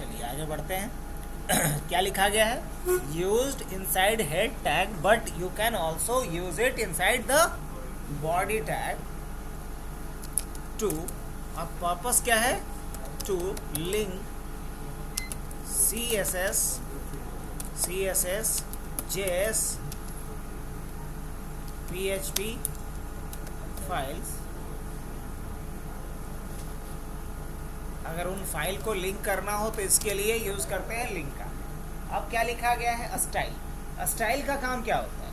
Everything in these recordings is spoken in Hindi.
चलिए आगे बढ़ते हैं। क्या लिखा गया है? Used inside head tag but you can also use it inside the body tag too, अब पर्पस क्या है? To link CSS, JS, PHP files. अगर उन फाइल को लिंक करना हो तो इसके लिए यूज करते हैं लिंक का। अब क्या लिखा गया है? स्टाइल। स्टाइल का काम क्या होता है?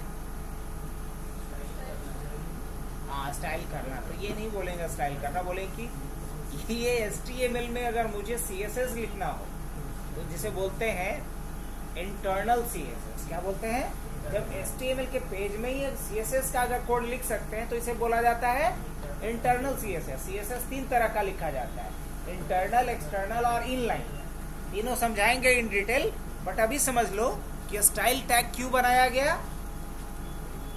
हाँ, स्टाइल करना। तो ये नहीं बोलेंगे स्टाइल करना, बोलेंगे कि ये HTML में अगर मुझे CSS लिखना हो तो जिसे बोलते हैं इंटरनल CSS। क्या बोलते हैं? जब HTML के पेज में ही CSS का अगर कोड लिख सकते हैं तो इसे बोला जाता है इंटरनल CSS। CSS 3 तरह का लिखा जाता है, इंटरनल, एक्सटर्नल और इनलाइन। तीनों समझाएंगे इन डिटेल, बट अभी समझ लो कि स्टाइल टैग क्यों बनाया गया।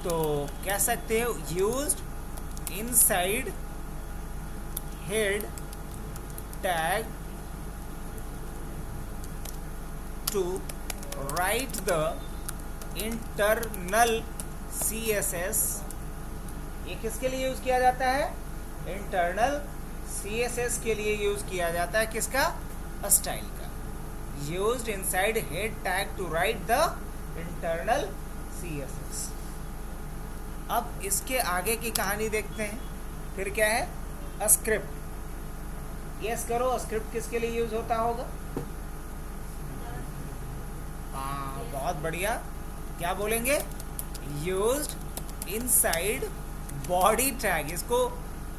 तो कह सकते हो used inside head tag to write the internal CSS। ये किसके लिए यूज किया जाता है? इंटरनल CSS के लिए यूज किया जाता है। किसका? स्टाइल का। Used inside head tag to write the internal CSS। अब इसके आगे की कहानी देखते हैं। फिर क्या है? स्क्रिप्ट। यस करो, स्क्रिप्ट किसके लिए यूज होता होगा? हाँ, बहुत बढ़िया। क्या बोलेंगे? Used inside body tag. इसको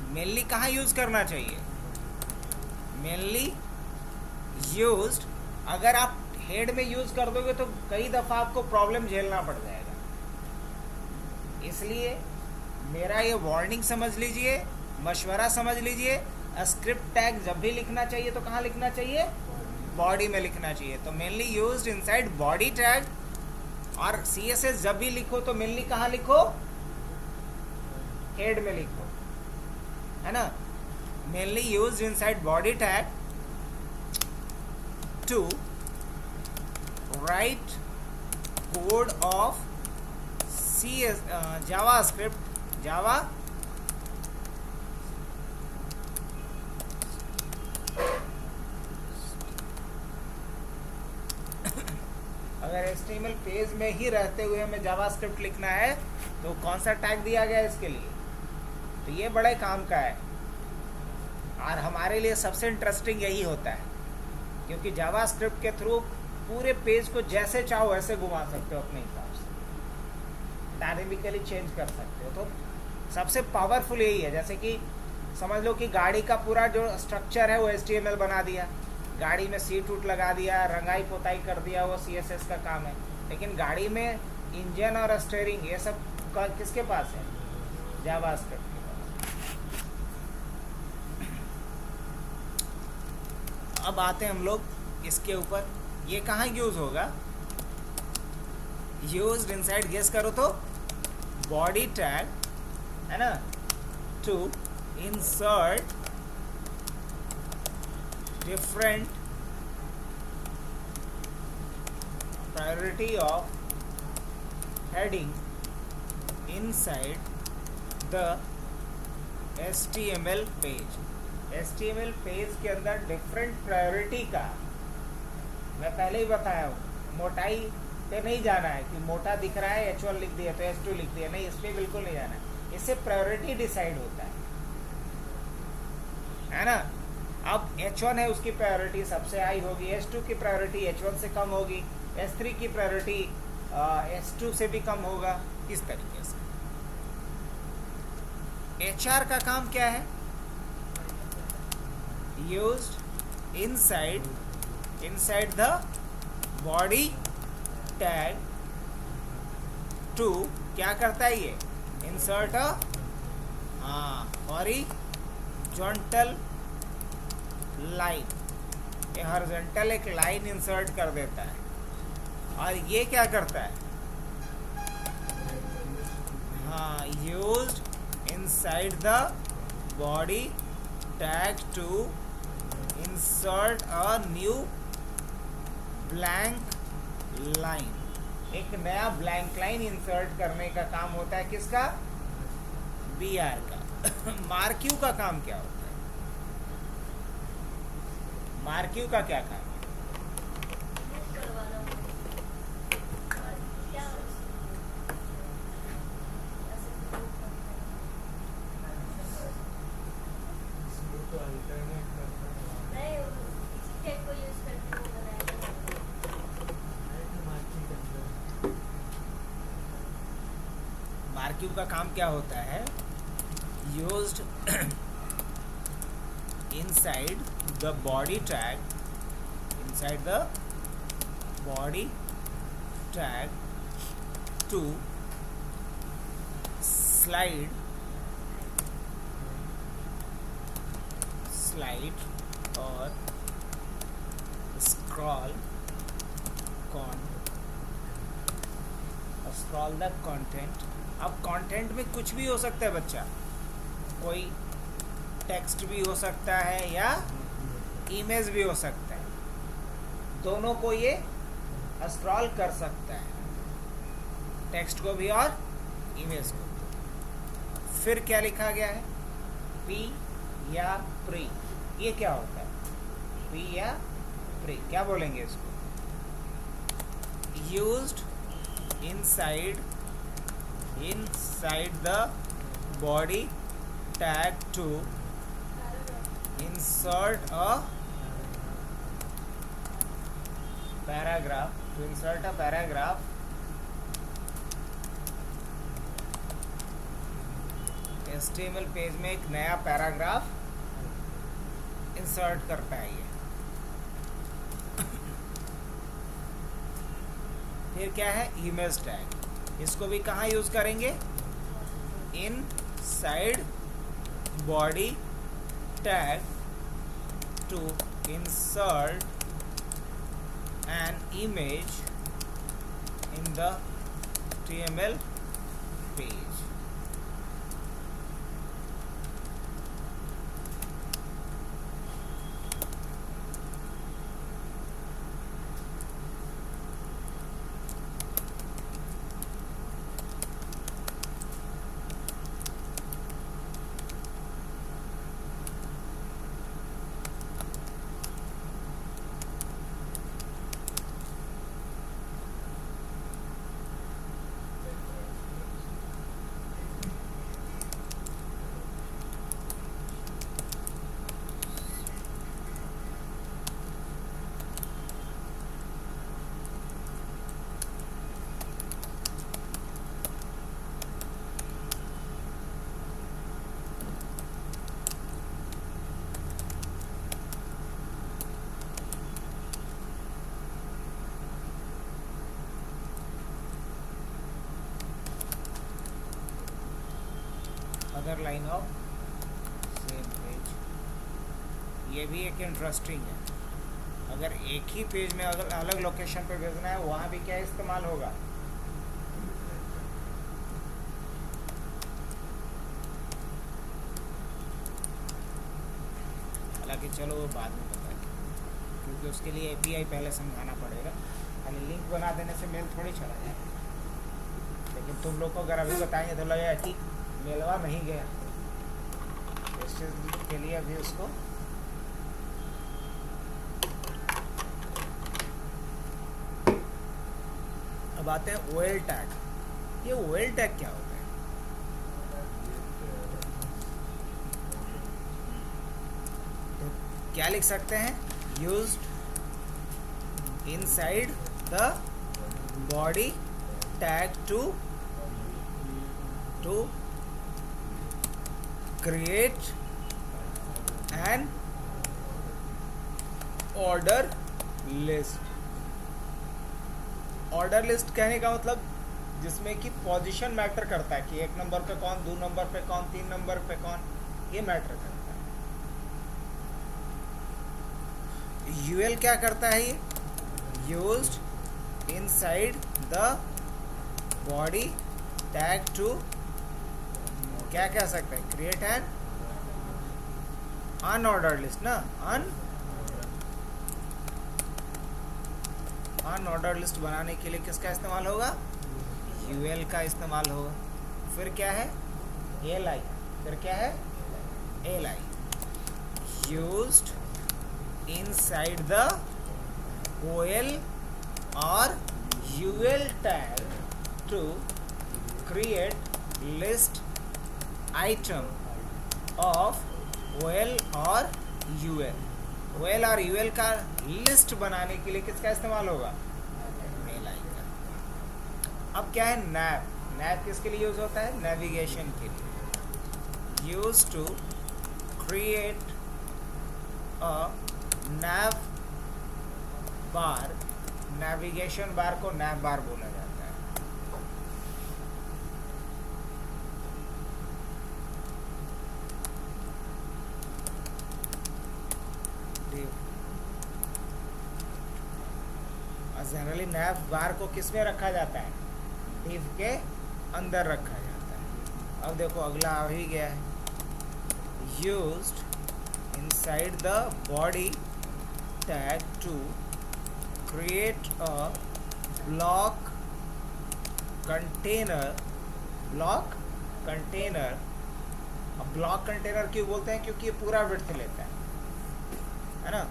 मेनली कहाँ यूज करना चाहिए? मेनली यूज्ड, अगर आप हेड में यूज कर दोगे तो कई दफा आपको प्रॉब्लम झेलना पड़ जाएगा। इसलिए मेरा ये वार्निंग समझ लीजिए, मशवरा समझ लीजिए। स्क्रिप्ट टैग जब भी लिखना चाहिए तो कहाँ लिखना चाहिए? बॉडी में लिखना चाहिए। तो mainly used inside body tag. और CSS जब भी लिखो तो मेनली कहाँ लिखो? हेड में लिखो, है ना? Mainly used inside body tag to write code of JavaScript, Java अगर HTML पेज में ही रहते हुए हमें जावास्क्रिप्ट लिखना है तो कौन सा टैग दिया गया इसके लिए? तो ये बड़े काम का है और हमारे लिए सबसे इंटरेस्टिंग यही होता है, क्योंकि जावास्क्रिप्ट के थ्रू पूरे पेज को जैसे चाहो वैसे घुमा सकते हो, अपने हिसाब से डायनेमिकली चेंज कर सकते हो। तो सबसे पावरफुल यही है। जैसे कि समझ लो कि गाड़ी का पूरा जो स्ट्रक्चर है वो HTML बना दिया, गाड़ी में सीट उट लगा दिया, रंगाई पोताई कर दिया, वो CSS का काम है। लेकिन गाड़ी में इंजन और स्टीयरिंग ये सब किसके पास है? जावास्क्रिप्ट के पास। अब आते हैं हम लोग इसके ऊपर। ये कहाँ यूज होगा? यूज्ड इनसाइड, गेस करो तो बॉडी टैग, है ना? To insert different priority of heading inside the HTML page। HTML page के अंदर डिफरेंट प्रायोरिटी का मैं पहले ही बताया हूँ। मोटाई पे नहीं जाना है कि मोटा दिख रहा है H1 लिख दिया तो H2 लिख दिया, नहीं, इस पर बिल्कुल नहीं जाना है। इससे प्रायोरिटी डिसाइड होता है ना? अब H1 है, उसकी प्रायोरिटी सबसे हाई होगी, H2 की प्रायोरिटी H1 से कम होगी, S3 की प्रायोरिटी S2 से भी कम होगा। इस तरीके से HR का काम क्या है? Used inside the body tag to, क्या करता है ये? इंसर्ट हॉरिजॉन्टल लाइन, ये हॉरिजॉन्टल एक लाइन इंसर्ट कर देता है। और ये क्या करता है? हाँ, used inside the body tag to insert a new blank line, एक नया ब्लैंक लाइन इंसर्ट करने का काम होता है किसका? BR का। मार्क्यू का काम क्या होता है? मार्क्यू का क्या काम है? मार्क्यू का काम क्या होता है? Used inside the body tag, inside the body tag to slide or scroll the content। अब कंटेंट में कुछ भी हो सकता है बच्चा, कोई टेक्स्ट भी हो सकता है या इमेज भी हो सकता है, दोनों को ये स्क्रॉल कर सकता है, टेक्स्ट को भी और इमेज को। फिर क्या लिखा गया है? पी या प्री, ये क्या होता है? पी या प्री, क्या बोलेंगे इसको? Used inside the body tag to insert a paragraph, HTML page में एक नया पैराग्राफ इंसर्ट करता है ये। फिर क्या है? इमेज टैग, इसको भी कहाँ यूज करेंगे? Inside body tag to insert an image in the HTML page. Other line of same page, ये भी एक इंटरेस्टिंग है। अगर एक ही पेज में अगर अलग लोकेशन पे भेजना है, वहाँ भी क्या इस्तेमाल होगा? हालांकि चलो वो बाद में बताएंगे, क्योंकि उसके लिए API पहले समझाना पड़ेगा। खाली लिंक बना देने से मेल थोड़ी चला जाए। लेकिन तुम लोग को अगर अभी बताएंगे तो लगेगा कि मेलवा नहीं गया, इस चीज़ के लिए अभी उसको अब आते हैं OL टैग। ये OL टैग क्या होता है? तो क्या लिख सकते हैं? Used inside the body tag to create an order list। Order list कहने का मतलब जिसमें कि पोजीशन मैटर करता है कि 1 नंबर पे कौन, 2 नंबर पे कौन, 3 नंबर पे कौन, ये मैटर करता है। UL क्या करता है? ये used inside the body tag to, क्या कह सकते हैं? क्रिएट एन अनऑर्डर्ड लिस्ट ना, अनऑर्डर्ड लिस्ट बनाने के लिए किसका इस्तेमाल होगा? यूएल का इस्तेमाल होगा। फिर क्या है? L I. फिर क्या है? L I used inside the OL और UL tag to create list item of OL और UL। OL और UL का लिस्ट बनाने के लिए किसका इस्तेमाल होगा? एल आई का। अब क्या है? नैव। नैव किसके लिए यूज होता है? नेविगेशन के लिए। Use to create a nav bar. Navigation bar को नैव बार बोला जाता है। जनरली नैव बार को किस में रखा जाता है? डिव के अंदर रखा जाता है। अब देखो अगला आ ही गया है। Used inside the body tag to create a block container। block container। अब block container क्यों बोलते हैं? क्योंकि ये पूरा विड्थ लेता है ना।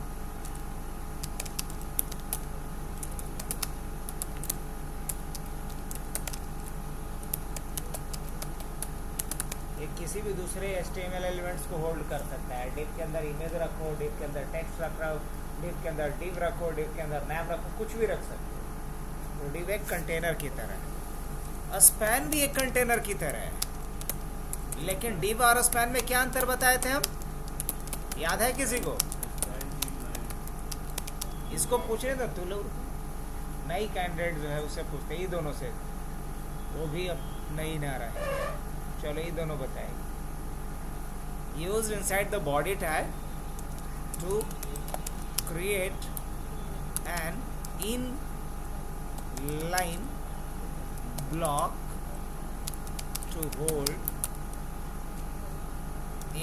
ये किसी भी दूसरे HTML एलिमेंट्स को होल्ड कर सकता है। डिव के अंदर इमेज रखो, डिव के अंदर टेक्स्ट रख रहा हो, डिव के अंदर डिव रखो, डिव के अंदर नैव रखो, कुछ भी रख सकते हो। तो डिव एक कंटेनर की तरह है। स्पैन भी एक कंटेनर की तरह है। लेकिन डिव और स्पैन में क्या अंतर बताए थे हम? याद है किसी को? इसको पूछ रहे थे तू लोग। नई कैंडिडेट जो है उससे पूछते ही दोनों से, वो भी अब नहीं ना रहा है। चलो ये दोनों बताएंगे। Used inside the body tag to create an inline block to hold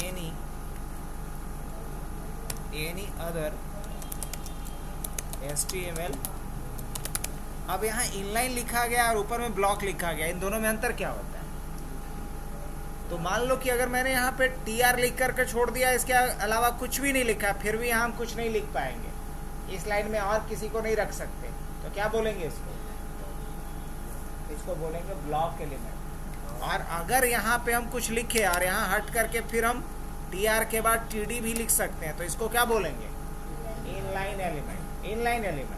any other HTML। अब यहाँ इनलाइन लिखा गया और ऊपर में ब्लॉक लिखा गया, इन दोनों में अंतर क्या होता है? तो मान लो कि अगर मैंने यहाँ पे TR लिख करके छोड़ दिया, इसके अलावा कुछ भी नहीं लिखा, फिर भी यहाँ हम कुछ नहीं लिख पाएंगे। इस लाइन में और किसी को नहीं रख सकते, तो क्या बोलेंगे इसको? इसको बोलेंगे ब्लॉक एलिमेंट। और अगर यहाँ पे हम कुछ लिखे और यहाँ हट करके फिर हम TR के बाद TD भी लिख सकते हैं, तो इसको क्या बोलेंगे? Inline element. Inline element.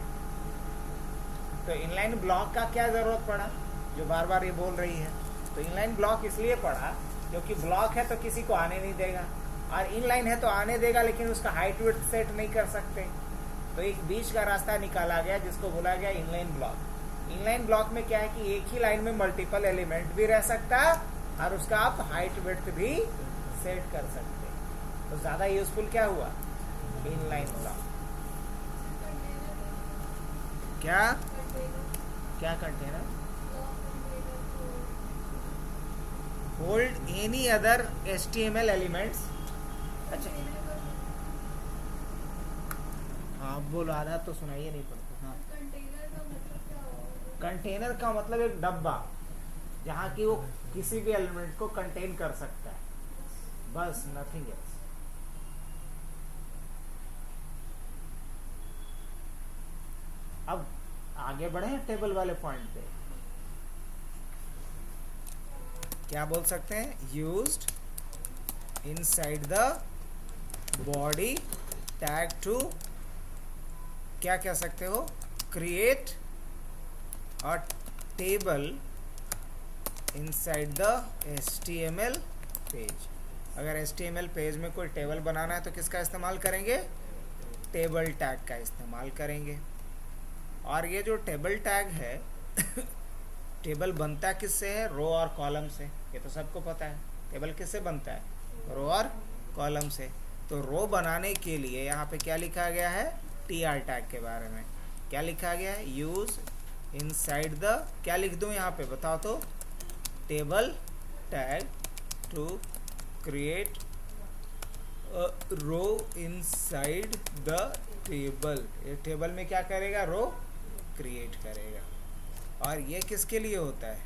तो इनलाइन ब्लॉक का क्या जरूरत पड़ा, जो बार बार ये बोल रही है? तो इनलाइन ब्लॉक इसलिए पड़ा क्योंकि ब्लॉक है तो किसी को आने नहीं देगा, और इनलाइन है तो आने देगा, लेकिन उसका हाइट विड्थ सेट नहीं कर सकते। तो एक बीच का रास्ता निकाला गया जिसको बोला गया इनलाइन ब्लॉक। इनलाइन ब्लॉक में क्या है कि एक ही लाइन में मल्टीपल एलिमेंट भी रह सकता है और उसका आप हाइट विड्थ भी सेट कर सकते हैं। तो ज्यादा यूजफुल क्या हुआ? Inline block. क्या क्या container? Hold any other HTML elements. अच्छा हाँ बोलो, आधा तो सुनाइए नहीं पड़ता। हाँ, कंटेनर का मतलब एक डब्बा जहाँ की वो किसी भी एलिमेंट को कंटेन कर सकता है, बस, नथिंग एल्स। अब आगे बढ़े टेबल वाले पॉइंट पे। क्या बोल सकते हैं? Used inside the body tag to, क्या कह सकते हो? Create a table inside the HTML page. अगर HTML पेज में कोई टेबल बनाना है तो किसका इस्तेमाल करेंगे? टेबल टैग का इस्तेमाल करेंगे। और ये जो टेबल टैग है टेबल बनता किससे है? रो और कॉलम से। ये तो सबको पता है। टेबल किससे बनता है? रो और कॉलम से। तो रो बनाने के लिए यहाँ पे क्या लिखा गया है? TR टैग के बारे में क्या लिखा गया है? यूज इनसाइड द, क्या लिख दूँ यहाँ पे बताओ तो? Table tag to create row inside the table. ये टेबल में क्या करेगा? रो क्रिएट करेगा। और ये किसके लिए होता है,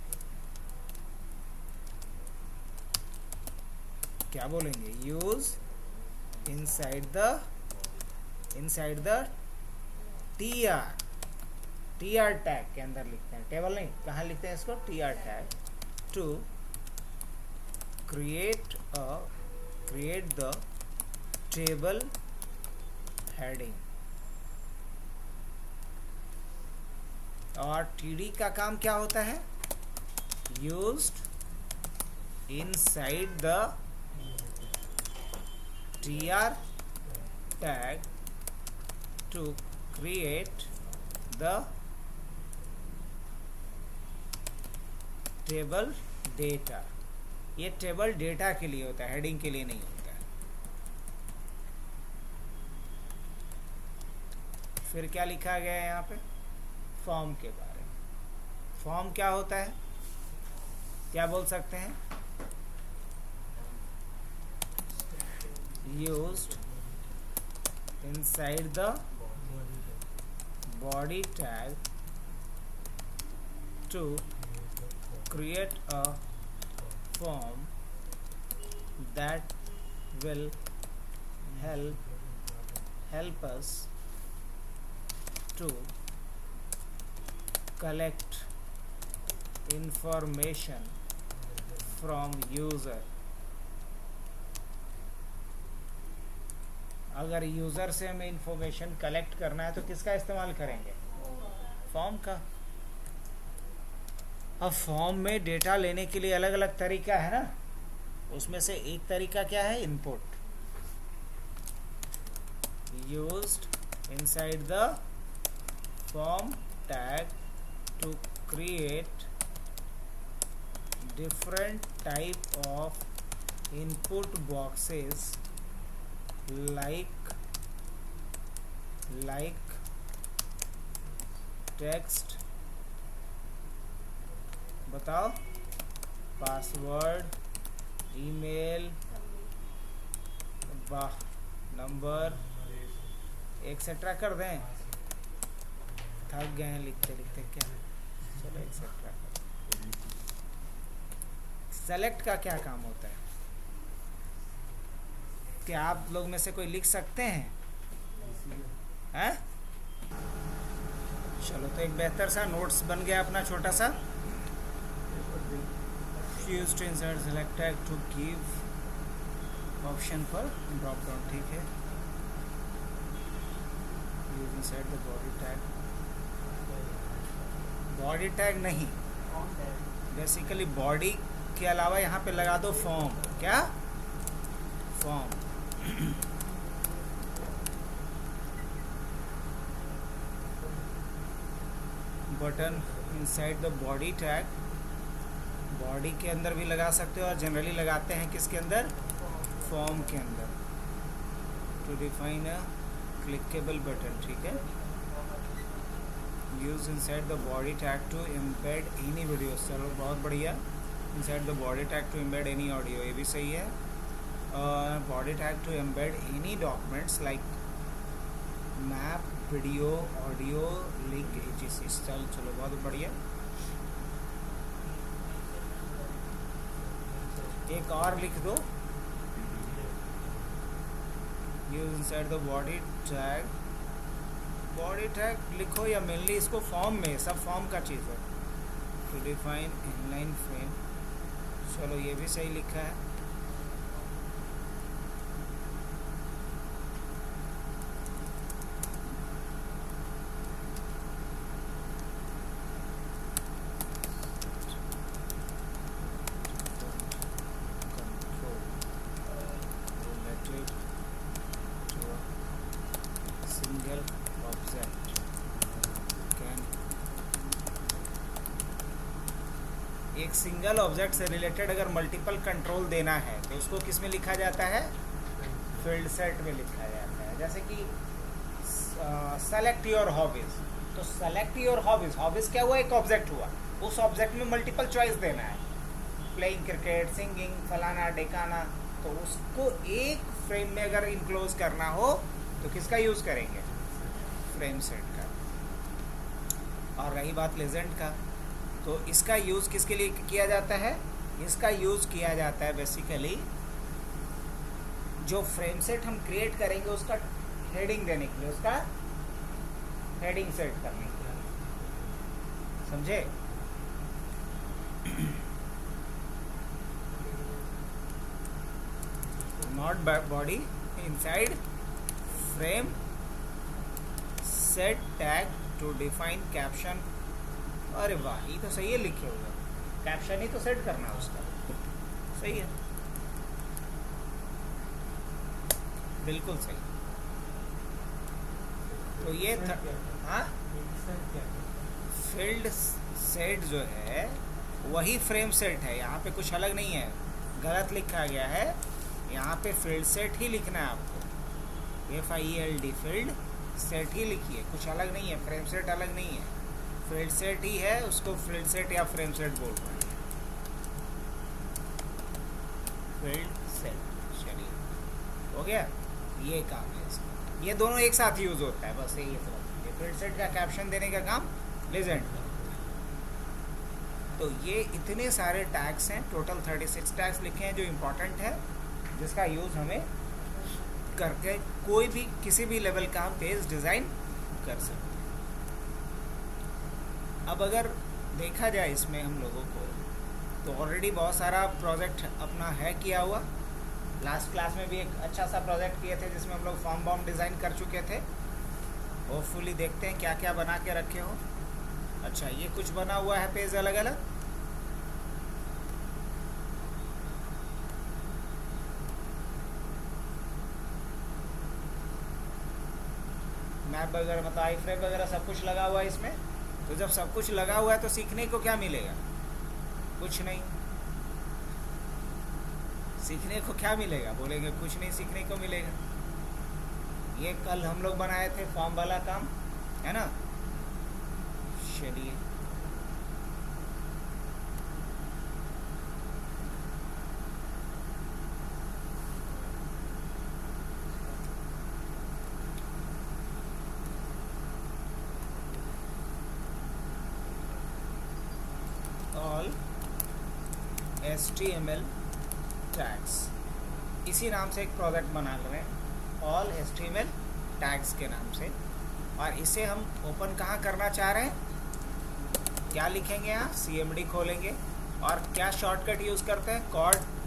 क्या बोलेंगे, use inside the T R tag के अंदर लिखते हैं, टेबल नहीं, कहाँ लिखते हैं इसको, T R tag, to create the table heading. और टीडी का काम क्या होता है, used inside the tr tag to create the table data. ये टेबल डेटा के लिए होता है, हेडिंग के लिए नहीं होता है। फिर क्या लिखा गया है यहाँ पे, फॉर्म के बारे में। फॉर्म क्या होता है, क्या बोल सकते हैं, used inside the body tag to create a form that will help us to collect information from user। अगर यूज़र से हमें इंफॉर्मेशन कलेक्ट करना है तो किसका इस्तेमाल करेंगे, फॉर्म का। अब फॉर्म में डेटा लेने के लिए अलग अलग तरीका है ना, उसमें से एक तरीका क्या है, input. Used inside the form tag to create different type of input boxes like text, बताओ, पासवर्ड, ईमेल, नंबर, एक्सेट्रा कर दें, थक गए हैं लिखते लिखते क्या, चलो एक्सेट्रा। सेलेक्ट का क्या काम होता है, क्या आप लोग में से कोई लिख सकते हैं, हैं? चलो, तो एक बेहतर सा नोट्स बन गया अपना छोटा सा। Use to insert select tag to give option पर ड्रॉप डाउन, ठीक है। Use inside the body tag, body tag नहीं, बेसिकली बॉडी के अलावा यहाँ पे लगा दो फॉर्म, क्या, form. Button inside the body tag, body के अंदर भी लगा सकते हो और जनरली लगाते हैं किसके अंदर, फॉर्म के अंदर। To define a clickable button, ठीक है। Use inside the body tag to embed any video, चलो बहुत बढ़िया। Inside the body tag to embed any audio, ये भी सही है। Body tag to embed any documents like map, video, audio, link, etc। चलो बहुत बढ़िया। एक और लिख दो, use inside the body tag, body tag लिखो या मेनली इसको फॉर्म में, सब फॉर्म का चीज़ है। टू डिफाइन इनलाइन फ्रेम, चलो ये भी सही लिखा है। एक सिंगल ऑब्जेक्ट से रिलेटेड अगर मल्टीपल कंट्रोल देना है तो उसको किस में लिखा जाता है, फील्ड सेट में लिखा जाता है। जैसे कि सेलेक्ट योर हॉबीज, तो सेलेक्ट योर हॉबीज, हॉबीज क्या हुआ, एक ऑब्जेक्ट हुआ, उस ऑब्जेक्ट में मल्टीपल चॉइस देना है, प्लेइंग क्रिकेट, सिंगिंग, फलाना डेकाना, तो उसको एक फ्रेम में अगर इनक्लोज करना हो तो किसका यूज करेंगे, फ्रेम सेट का। और रही बात लेजेंड का, तो इसका यूज़ किसके लिए किया जाता है? इसका यूज़ किया जाता है बेसिकली जो फ्रेम सेट हम क्रिएट करेंगे उसका हेडिंग देने के लिए, उसका हेडिंग सेट करने के लिए, समझे? Not body inside frame set tag to define caption. अरे वाह, ये तो सही है, लिखे हुए कैप्शन ही तो सेट करना है उसका, सही है, बिल्कुल सही। तो ये हाँ, फील्ड सेट जो है वही फ्रेम सेट है, यहाँ पे कुछ अलग नहीं है, गलत लिखा गया है, यहाँ पे फील्ड सेट ही लिखना है आपको, FIELD फील्ड सेट ही लिखिए, कुछ अलग नहीं है, फ्रेम सेट अलग नहीं है, फील्ड सेट ही है, उसको फील्ड सेट या फ्रेम सेट बोल रहे हैं, फील्ड सेट। चलिए हो गया, ये काम है इसका, ये दोनों एक साथ यूज होता है, बस यही समझ, फील्ड सेट का कैप्शन देने का काम लेजेंड का। तो ये इतने सारे टैग्स हैं, टोटल 36 टैग्स लिखे हैं जो इम्पोर्टेंट है, जिसका यूज़ हमें करके कोई भी किसी भी लेवल का हम पेज डिज़ाइन कर सकते हैं। अब अगर देखा जाए इसमें हम लोगों को, तो ऑलरेडी बहुत सारा प्रोजेक्ट अपना है किया हुआ, लास्ट क्लास में भी एक अच्छा सा प्रोजेक्ट किए थे जिसमें हम लोग फॉर्म बॉम्ब डिज़ाइन कर चुके थे। होपफुली देखते हैं क्या क्या बना के रखे हो। अच्छा, ये कुछ बना हुआ है पेज अलग अलग, मैप वगैरह, मतलब आई फ्रेम वगैरह सब कुछ लगा हुआ है इसमें। तो जब सब कुछ लगा हुआ है तो सीखने को क्या मिलेगा? कुछ नहीं। सीखने को क्या मिलेगा? बोलेंगे कुछ नहीं सीखने को मिलेगा। ये कल हम लोग बनाए थे फॉर्म वाला काम, है ना? चलिए, ऑल HTML टैग्स, इसी नाम से एक प्रोजेक्ट बना रहे हैं, ऑल HTML टैग्स के नाम से। और इसे हम ओपन कहाँ करना चाह रहे हैं? क्या लिखेंगे यहाँ? CMD खोलेंगे और क्या शॉर्टकट यूज़ करते हैं?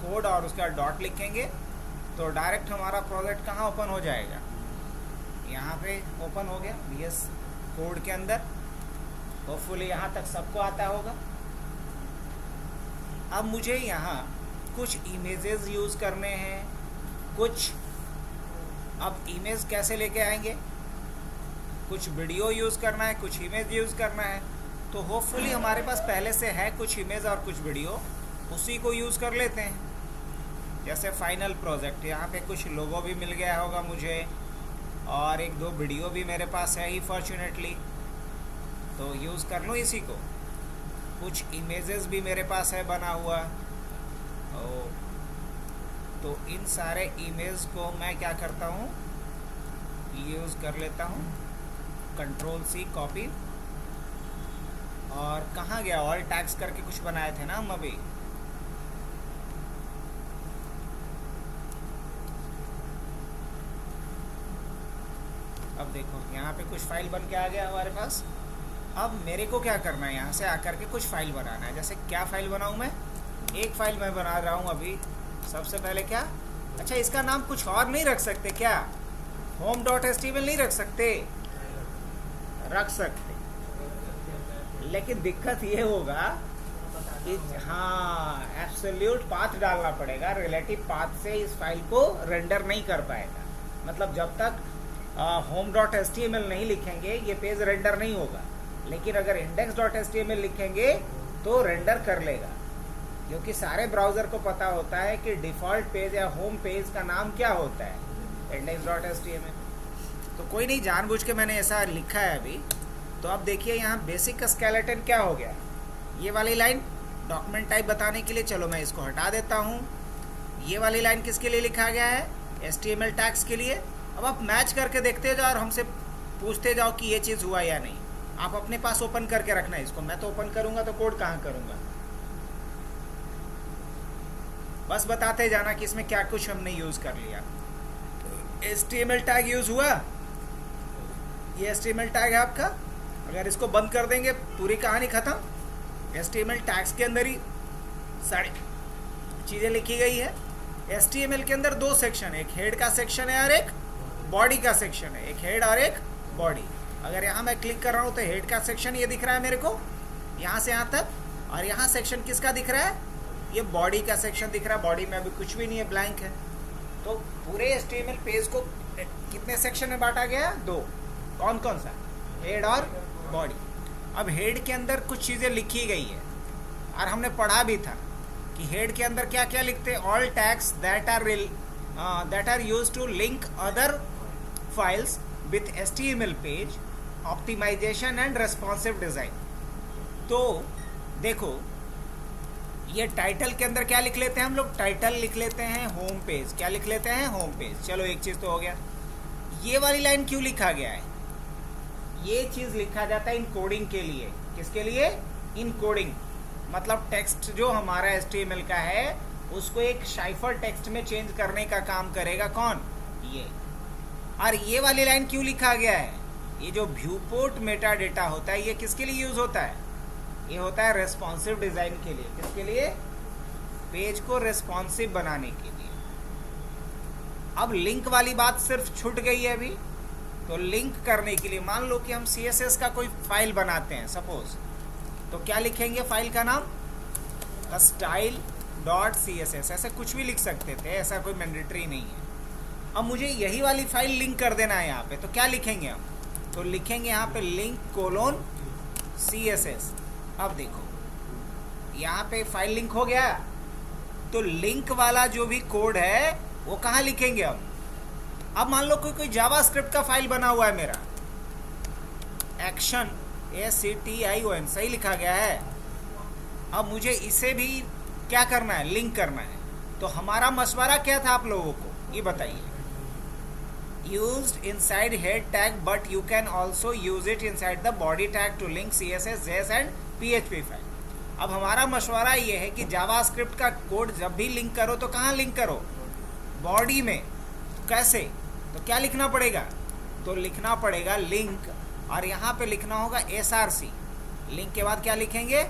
कोड और उसका डॉट लिखेंगे, तो डायरेक्ट हमारा प्रोजेक्ट कहाँ ओपन हो जाएगा? यहाँ पे ओपन हो गया VS कोड के अंदर। होपफुली यहाँ तक सबको आता होगा। अब मुझे यहाँ कुछ इमेजेस यूज़ करने हैं, कुछ, अब इमेज कैसे लेके आएंगे? कुछ वीडियो यूज़ करना है, कुछ इमेज यूज़ करना है। तो होपफुली हमारे पास पहले से है कुछ इमेज और कुछ वीडियो, उसी को यूज़ कर लेते हैं। जैसे फाइनल प्रोजेक्ट, यहाँ पे कुछ लोगो भी मिल गया होगा मुझे, और एक दो वीडियो भी मेरे पास है ही फॉर्चुनेटली, तो यूज़ कर लूँ इसी को। कुछ इमेजेस भी मेरे पास है बना हुआ, तो इन सारे इमेज को मैं क्या करता हूँ, यूज़ कर लेता हूँ, Ctrl+C कॉपी। और कहाँ गया? ऑल टैग्स करके कुछ बनाए थे ना हम अभी। अब देखो यहाँ पे कुछ फाइल बन के आ गया हमारे पास। अब मेरे को क्या करना है? यहाँ से आकर के कुछ फाइल बनाना है। जैसे क्या फाइल बनाऊँ मैं? एक फाइल मैं बना रहा हूँ अभी। सबसे पहले क्या, अच्छा इसका नाम कुछ और नहीं रख सकते क्या? home.html नहीं रख सकते? रख सकते, लेकिन दिक्कत ये होगा कि हाँ, एब्सोल्यूट पाथ डालना पड़ेगा। रिलेटिव पाथ से इस फाइल को रेंडर नहीं कर पाएगा। मतलब जब तक home.html नहीं लिखेंगे ये पेज रेंडर नहीं होगा, लेकिन अगर index.html लिखेंगे तो रेंडर कर लेगा, क्योंकि सारे ब्राउज़र को पता होता है कि डिफ़ॉल्ट पेज या होम पेज का नाम क्या होता है, index.html। तो कोई नहीं, जानबूझ के मैंने ऐसा लिखा है अभी। तो अब देखिए यहाँ बेसिक स्केलेटन क्या हो गया, ये वाली लाइन डॉक्यूमेंट टाइप बताने के लिए, चलो मैं इसको हटा देता हूँ। ये वाली लाइन किसके लिए लिखा गया है? HTML टैग्स के लिए। अब आप मैच करके देखते जाओ और हमसे पूछते जाओ कि ये चीज़ हुआ या नहीं। आप अपने पास ओपन करके रखना है इसको, मैं तो ओपन करूंगा तो कोड कहाँ करूंगा। बस बताते जाना कि इसमें क्या कुछ हमने यूज कर लिया। HTML टैग यूज हुआ, ये HTML टैग है आपका। अगर इसको बंद कर देंगे पूरी कहानी खत्म। HTML टैग्स के अंदर ही सारी चीजें लिखी गई है। HTML के अंदर दो सेक्शन है, एक हेड का सेक्शन है और एक बॉडी का सेक्शन है। एक हेड और एक बॉडी। अगर यहाँ मैं क्लिक कर रहा हूँ तो हेड का सेक्शन ये दिख रहा है मेरे को, यहाँ से यहाँ तक, और यहाँ सेक्शन किसका दिख रहा है, ये बॉडी का सेक्शन दिख रहा है। बॉडी में अभी कुछ भी नहीं है, ब्लैंक है। तो पूरे HTML पेज को कितने सेक्शन में बांटा गया है? 2। कौन कौन सा? हेड और बॉडी। अब हेड के अंदर कुछ चीज़ें लिखी गई है और हमने पढ़ा भी था कि हेड के अंदर क्या क्या लिखते हैं। All tags that are used to link other files with HTML page, optimisation and responsive design. तो देखो, ये टाइटल के अंदर क्या लिख लेते हैं हम लोग? टाइटल लिख लेते हैं होम पेज। क्या लिख लेते हैं? Home page. चलो एक चीज़ तो हो गया। ये वाली लाइन क्यों लिखा गया है? ये चीज़ लिखा जाता है इनकोडिंग के लिए। किसके लिए? इनकोडिंग। मतलब टेक्स्ट जो हमारा HTML का है उसको एक साइफर टेक्स्ट में चेंज करने का काम करेगा कौन? ये। और ये वाली लाइन क्यों लिखा गया है? ये जो व्यूपोर्ट मेटा डेटा होता है ये किसके लिए यूज होता है? ये होता है रेस्पॉन्सिव डिजाइन के लिए। किसके लिए? पेज को रेस्पॉन्सिव बनाने के लिए। अब लिंक वाली बात सिर्फ छूट गई है अभी। तो लिंक करने के लिए मान लो कि हम CSS का कोई फाइल बनाते हैं सपोज, तो क्या लिखेंगे फाइल का नाम? style.css। ऐसे कुछ भी लिख सकते थे, ऐसा कोई मैंडेटरी नहीं है। अब मुझे यही वाली फाइल लिंक कर देना है यहाँ पे, तो क्या लिखेंगे हम? तो लिखेंगे यहाँ पे link:CSS। अब देखो यहाँ पे फाइल लिंक हो गया। तो लिंक वाला जो भी कोड है वो कहाँ लिखेंगे हम? अब मान लो कोई जावास्क्रिप्ट का फाइल बना हुआ है मेरा, एक्शन ACTION सही लिखा गया है। अब मुझे इसे भी क्या करना है? लिंक करना है। तो हमारा मशवरा क्या था आप लोगों को, ये बताइए। Used inside head tag but you can also use it inside the body tag to link CSS, JS and PHP file. अब हमारा मशवरा ये है कि जावास्क्रिप्ट का कोड जब भी लिंक करो तो कहाँ लिंक करो? बॉडी में। कैसे? तो क्या लिखना पड़ेगा? तो लिखना पड़ेगा लिंक, और यहाँ पे लिखना होगा src। लिंक के बाद क्या लिखेंगे?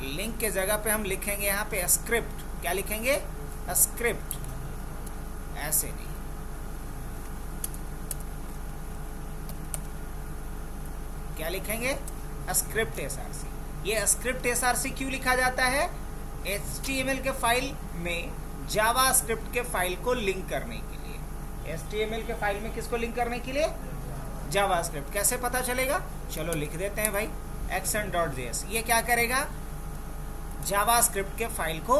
लिंक के जगह पे हम लिखेंगे यहाँ पे स्क्रिप्ट। क्या लिखेंगे? स्क्रिप्ट। ऐसे नहीं, क्या लिखेंगे? Script src। ये स्क्रिप्ट src क्यों लिखा जाता है? HTML के फाइल में जावास्क्रिप्ट के फाइल को लिंक करने के लिए। HTML के फाइल में किसको लिंक करने के लिए? जावास्क्रिप्ट। कैसे पता चलेगा? चलो लिख देते हैं भाई, action.js। ये क्या करेगा? जावास्क्रिप्ट के फाइल को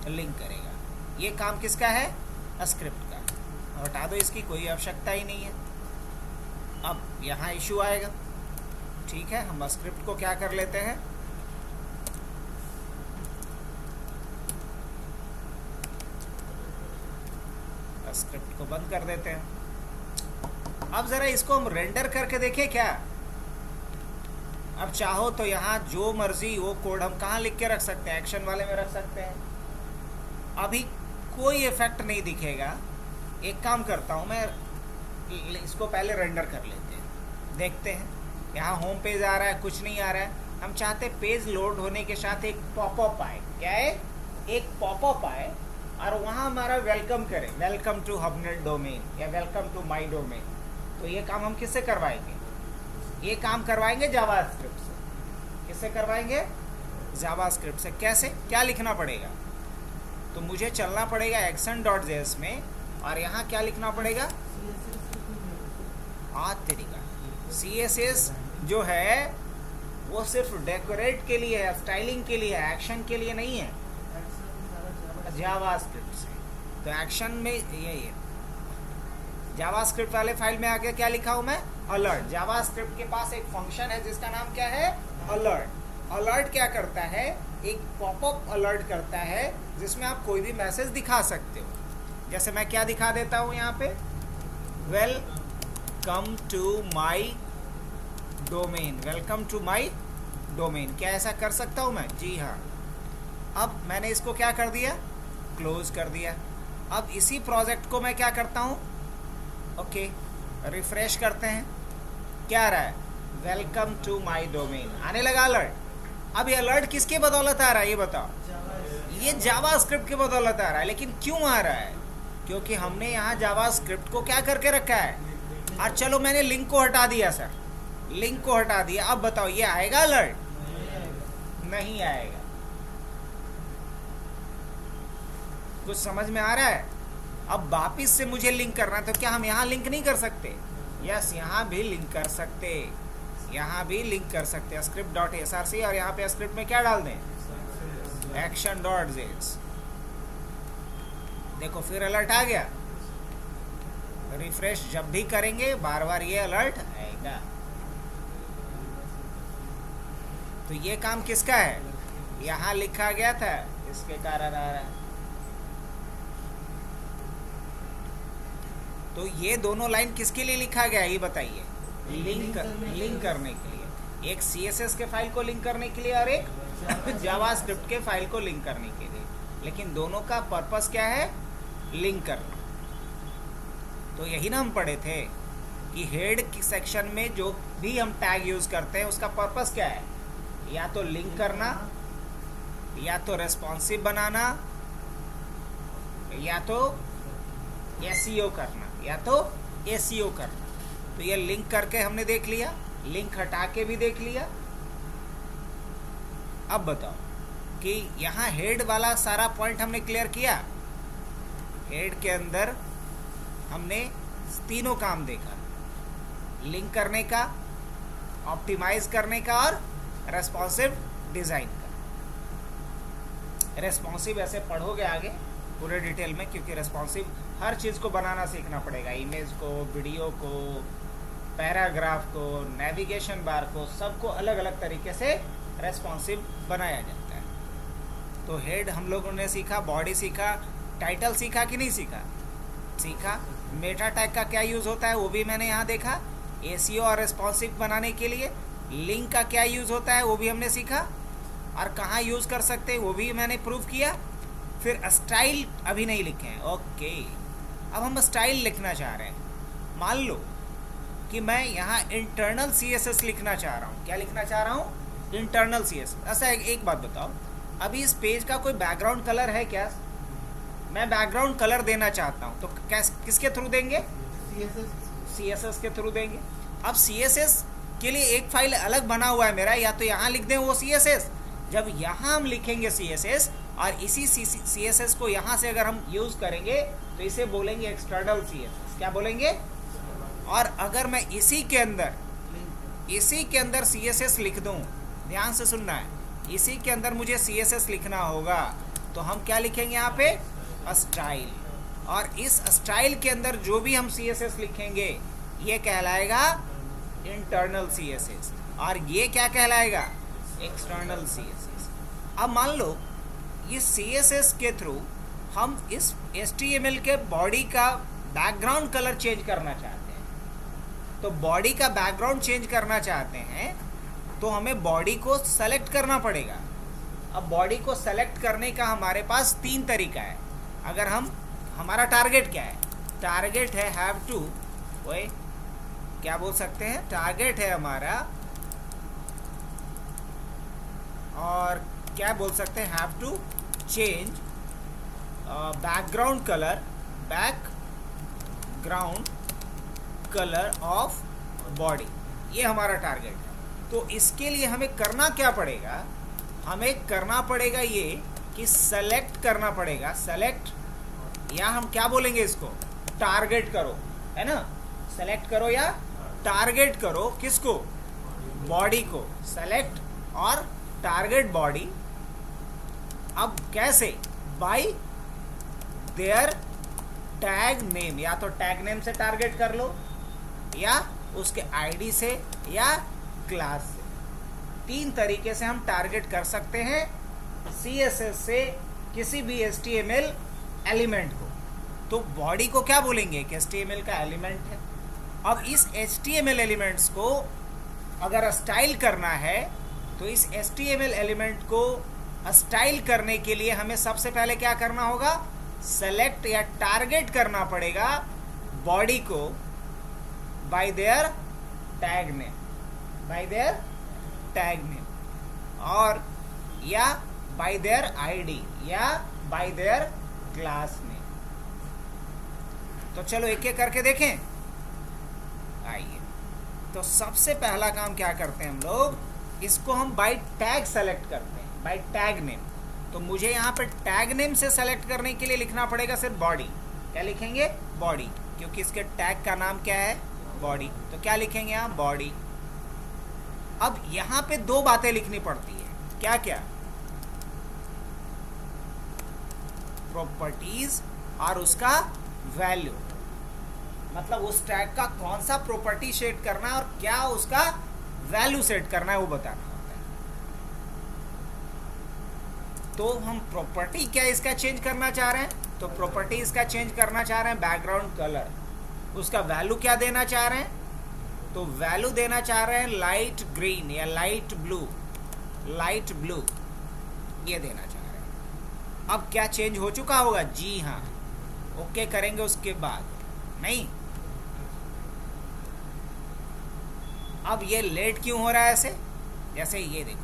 लिंक करेगा। ये काम किसका है? स्क्रिप्ट का। हटा दो, इसकी कोई आवश्यकता ही नहीं है। अब यहाँ इशू आएगा। ठीक है, हम स्क्रिप्ट को क्या कर लेते हैं, स्क्रिप्ट को बंद कर देते हैं। अब जरा इसको हम रेंडर करके देखें क्या। अब चाहो तो यहाँ जो मर्जी वो कोड हम कहाँ लिख के रख सकते हैं? एक्शन वाले में रख सकते हैं। अभी कोई इफेक्ट नहीं दिखेगा। एक काम करता हूँ मैं, इसको पहले रेंडर कर लेते हैं, देखते हैं। यहाँ होम पेज आ रहा है, कुछ नहीं आ रहा है। हम चाहते पेज लोड होने के साथ एक पॉपअप आए। क्या है? एक पॉपअप आए और वहाँ हमारा वेलकम करें, वेलकम टू हबनेट डोमेन या वेलकम टू माई डोमेन। तो ये काम हम किससे करवाएंगे? ये काम करवाएंगे जावास्क्रिप्ट से। किससे करवाएंगे? जावास्क्रिप्ट से। कैसे? क्या लिखना पड़ेगा? तो मुझे चलना पड़ेगा action.js में, और यहाँ क्या लिखना पड़ेगा? तरीका CSS जो है वो सिर्फ डेकोरेट के लिए है, स्टाइलिंग के लिए है, एक्शन के लिए नहीं है। जावास्क्रिप्ट से तो एक्शन में ये जावास्क्रिप्ट वाले फाइल में आगे क्या लिखा हूं मैं? अलर्ट। जावास्क्रिप्ट के पास एक फंक्शन है जिसका नाम क्या है? अलर्ट। अलर्ट क्या करता है? एक पॉपअप अलर्ट करता है जिसमें आप कोई भी मैसेज दिखा सकते हो। जैसे मैं क्या दिखा देता हूं यहाँ पे, welcome to my domain, welcome to my domain. क्या ऐसा कर सकता हूँ मैं? जी हाँ। अब मैंने इसको क्या कर दिया? क्लोज कर दिया। अब इसी प्रोजेक्ट को मैं क्या करता हूँ? ओके, रिफ्रेश करते हैं। क्या आ रहा है? वेलकम टू माई डोमेन आने लगा अलर्ट। अब ये अलर्ट किसके बदौलत आ रहा है ये बताओ? ये जावास्क्रिप्ट के बदौलत आ रहा है। लेकिन क्यों आ रहा है? क्योंकि हमने यहाँ जावास्क्रिप्ट को क्या करके रखा है? और चलो मैंने लिंक को हटा दिया सर, लिंक को हटा दिया। अब बताओ ये आएगा अलर्ट? नहीं आएगा। कुछ समझ में आ रहा है? अब वापिस से मुझे लिंक करना है तो क्या हम यहाँ लिंक नहीं कर सकते? यस, यहाँ भी लिंक कर सकते, यहाँ भी लिंक कर सकते। script.src और यहाँ पे स्क्रिप्ट में क्या डाल दें? action.js। देखो फिर अलर्ट आ गया। रिफ्रेश जब भी करेंगे बार बार ये अलर्ट आएगा। तो ये काम किसका है? यहाँ लिखा गया था, इसके कारण आ रहा है। तो ये दोनों लाइन किसके लिए लिखा गया ये बताइए? लिंक करने के लिए। एक CSS के फाइल को लिंक करने के लिए और एक जावास्क्रिप्ट के फाइल को लिंक करने के लिए। लेकिन दोनों का पर्पस क्या है? लिंक करना। तो यही ना हम पढ़े थे कि हेड की सेक्शन में जो भी हम टैग यूज करते हैं उसका पर्पस क्या है? या तो लिंक करना, या तो रेस्पॉन्सिव बनाना, या तो SEO करना, या तो ACO करना। तो ये लिंक करके हमने देख लिया, लिंक हटा के भी देख लिया। अब बताओ कि यहाँ हेड वाला सारा पॉइंट हमने क्लियर किया। हेड के अंदर हमने तीनों काम देखा, लिंक करने का, ऑप्टिमाइज करने का और रेस्पॉन्सिव डिज़ाइन का। रेस्पॉन्सिव ऐसे पढ़ोगे आगे पूरे डिटेल में, क्योंकि रेस्पॉन्सिव हर चीज़ को बनाना सीखना पड़ेगा। इमेज को, वीडियो को, पैराग्राफ को, नेविगेशन बार को, सबको अलग अलग तरीके से रेस्पॉन्सिव बनाया जाता है। तो हेड हम लोगों ने सीखा, बॉडी सीखा, टाइटल सीखा कि नहीं सीखा? सीखा। मेटा टैग का क्या यूज़ होता है वो भी मैंने यहाँ देखा। ACO और रेस्पॉन्सिव बनाने के लिए लिंक का क्या यूज़ होता है वो भी हमने सीखा, और कहाँ यूज़ कर सकते हैं वो भी मैंने प्रूव किया। फिर स्टाइल अभी नहीं लिखे हैं। ओके, अब हम स्टाइल लिखना चाह रहे हैं। मान लो कि मैं यहाँ इंटरनल CSS लिखना चाह रहा हूँ। क्या लिखना चाह रहा हूँ? Internal CSS। अच्छा एक बात बताओ, अभी इस पेज का कोई बैकग्राउंड कलर है क्या? मैं बैकग्राउंड कलर देना चाहता हूँ तो किसके थ्रू देंगे? CSS के थ्रू देंगे। अब CSS के लिए एक फाइल अलग बना हुआ है मेरा, या तो यहाँ लिख दें वो CSS। जब यहाँ हम लिखेंगे CSS और इसी CSS को यहाँ से अगर हम यूज़ करेंगे तो इसे बोलेंगे एक्सटर्नल CSS। क्या बोलेंगे? और अगर मैं इसी के अंदर CSS लिख दूँ, ध्यान से सुनना है, इसी के अंदर मुझे CSS लिखना होगा तो हम क्या लिखेंगे यहाँ पे? स्टाइल। और इस स्टाइल के अंदर जो भी हम CSS लिखेंगे ये कहलाएगा इंटरनल CSS, और ये क्या कहलाएगा? External CSS। अब मान लो ये CSS के थ्रू हम इस HTML के बॉडी का बैकग्राउंड कलर चेंज करना चाहते हैं। तो बॉडी का बैकग्राउंड चेंज करना चाहते हैं तो हमें बॉडी को सेलेक्ट करना पड़ेगा। अब बॉडी को सेलेक्ट करने का हमारे पास 3 तरीका है। अगर हमारा टारगेट क्या है? टारगेट है हैव टू, ओए क्या बोल सकते हैं? टारगेट है हमारा, और क्या बोल सकते हैं? Have to change background colour of body. ये हमारा टारगेट है। तो इसके लिए हमें करना क्या पड़ेगा? हमें करना पड़ेगा ये कि सेलेक्ट करना पड़ेगा। सेलेक्ट, या हम क्या बोलेंगे इसको? टारगेट करो, है ना? सेलेक्ट करो या टारगेट करो किसको? बॉडी को। सेलेक्ट और टारगेट बॉडी। अब कैसे? Bye there tag name. या तो टैग नेम से टारगेट कर लो, या उसके आईडी से, या क्लास से। 3 तरीके से हम टारगेट कर सकते हैं CSS से किसी भी HTML एलिमेंट को। तो बॉडी को क्या बोलेंगे कि HTML का एलिमेंट है। अब इस HTML एलिमेंट्स को अगर स्टाइल करना है तो इस HTML एलिमेंट को स्टाइल करने के लिए हमें सबसे पहले क्या करना होगा, सेलेक्ट या टारगेट करना पड़ेगा बॉडी को bye there tag name, bye there tag name, और या बाय देयर आईडी या बाय देयर क्लास नेम। तो चलो एक एक करके देखें। आइए, तो सबसे पहला काम क्या करते हैं हम लोग, इसको हम बाय टैग सेलेक्ट करते हैं, बाय टैग नेम। तो मुझे यहाँ पे टैग नेम से सेलेक्ट करने के लिए लिखना पड़ेगा सिर्फ बॉडी। क्या लिखेंगे, बॉडी, क्योंकि इसके टैग का नाम क्या है, बॉडी। तो क्या लिखेंगे यहाँ, बॉडी। अब यहाँ पे दो बातें लिखनी पड़ती है, क्या क्या, प्रॉपर्टीज और उसका वैल्यू। मतलब उस टैग का कौन सा प्रॉपर्टी सेट करना है और क्या उसका वैल्यू सेट करना है वो बताना होता है। तो हम प्रॉपर्टी क्या इसका चेंज करना चाह रहे हैं, तो प्रॉपर्टी इसका चेंज करना चाह रहे हैं बैकग्राउंड कलर। उसका वैल्यू क्या देना चाह रहे हैं, तो वैल्यू देना चाह रहे हैं लाइट ग्रीन या लाइट ब्लू, लाइट ब्लू ये देना चाह रहे हैं। अब क्या चेंज हो चुका होगा, जी हाँ, ओके करेंगे उसके बाद। नहीं, अब ये लेट क्यों हो रहा है ऐसे, जैसे ये देखो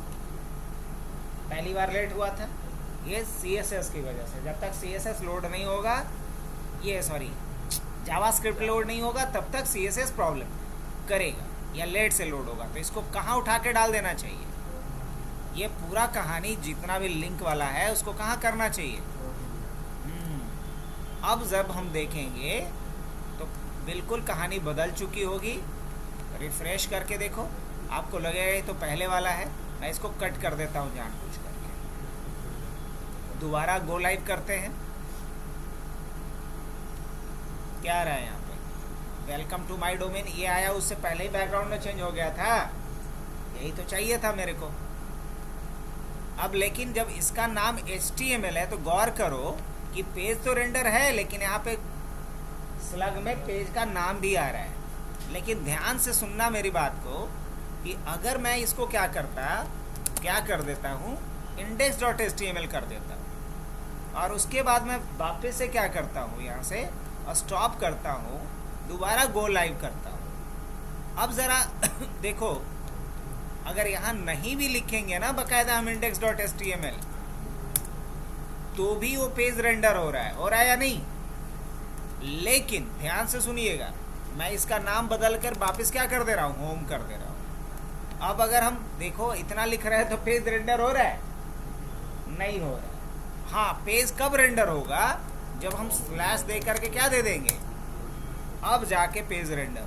पहली बार लेट हुआ था, ये CSS की वजह से। जब तक CSS लोड नहीं होगा, ये सॉरी जावास्क्रिप्ट लोड नहीं होगा, तब तक CSS प्रॉब्लम करेगा या लेट से लोड होगा। तो इसको कहाँ उठा के डाल देना चाहिए, ये पूरा कहानी जितना भी लिंक वाला है उसको कहाँ करना चाहिए। अब जब हम देखेंगे तो बिल्कुल कहानी बदल चुकी होगी। रिफ्रेश करके देखो, आपको लगेगा ये तो पहले वाला है। मैं इसको कट कर देता हूँ जानबूझ करके। दोबारा गो लाइव करते हैं। क्या आ रहा है यहाँ पे, वेलकम टू माय डोमेन, ये आया, उससे पहले ही बैकग्राउंड में चेंज हो गया था। यही तो चाहिए था मेरे को। अब लेकिन जब इसका नाम HTML है तो गौर करो कि पेज तो रेंडर है, लेकिन यहाँ पे स्लग में पेज का नाम भी आ रहा है। लेकिन ध्यान से सुनना मेरी बात को, कि अगर मैं इसको क्या कर देता हूँ, index.html कर देता हूँ, और उसके बाद मैं वापस से क्या करता हूँ, यहाँ से स्टॉप करता हूँ, दोबारा गो लाइव करता हूँ। अब ज़रा देखो, अगर यहाँ नहीं भी लिखेंगे ना बाकायदा हम index.html, तो भी वो पेज रेंडर हो रहा है या नहीं। लेकिन ध्यान से सुनिएगा, मैं इसका नाम बदल कर वापस क्या कर दे रहा हूँ, होम कर दे रहा हूँ। अब अगर हम देखो इतना लिख रहे हैं तो पेज रेंडर हो रहा है, नहीं हो रहा है। हाँ, पेज कब रेंडर होगा, जब हम स्लैश दे करके क्या दे देंगे, अब जाके पेज रेंडर।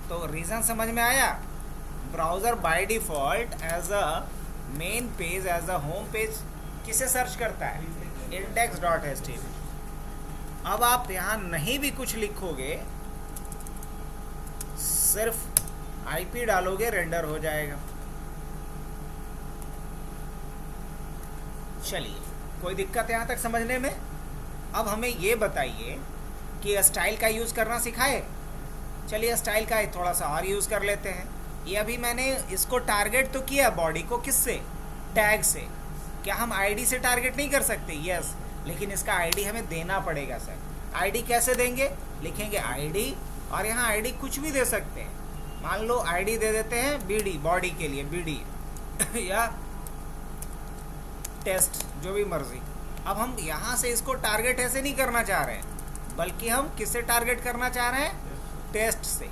तो रीज़न समझ में आया। Browser by default as a main page, as a home page किसे सर्च करता है, index.html। अब आप यहाँ नहीं भी कुछ लिखोगे, सिर्फ IP डालोगे, रेंडर हो जाएगा। चलिए, कोई दिक्कत यहाँ तक समझने में। अब हमें ये बताइए कि स्टाइल का यूज़ करना सिखाए। चलिए स्टाइल का थोड़ा सा और यूज़ कर लेते हैं। ये अभी मैंने इसको टारगेट तो किया बॉडी को, किससे, टैग से। क्या हम आईडी से टारगेट नहीं कर सकते, यस, लेकिन इसका आईडी हमें देना पड़ेगा सर। आईडी कैसे देंगे, लिखेंगे आईडी, और यहाँ आईडी कुछ भी दे सकते हैं। मान लो आईडी दे देते हैं BD, बॉडी के लिए BD या टेस्ट, जो भी मर्जी। अब हम यहाँ से इसको टारगेट ऐसे नहीं करना चाह रहे हैं, बल्कि हम किससे टारगेट करना चाह रहे हैं, टेस्ट से।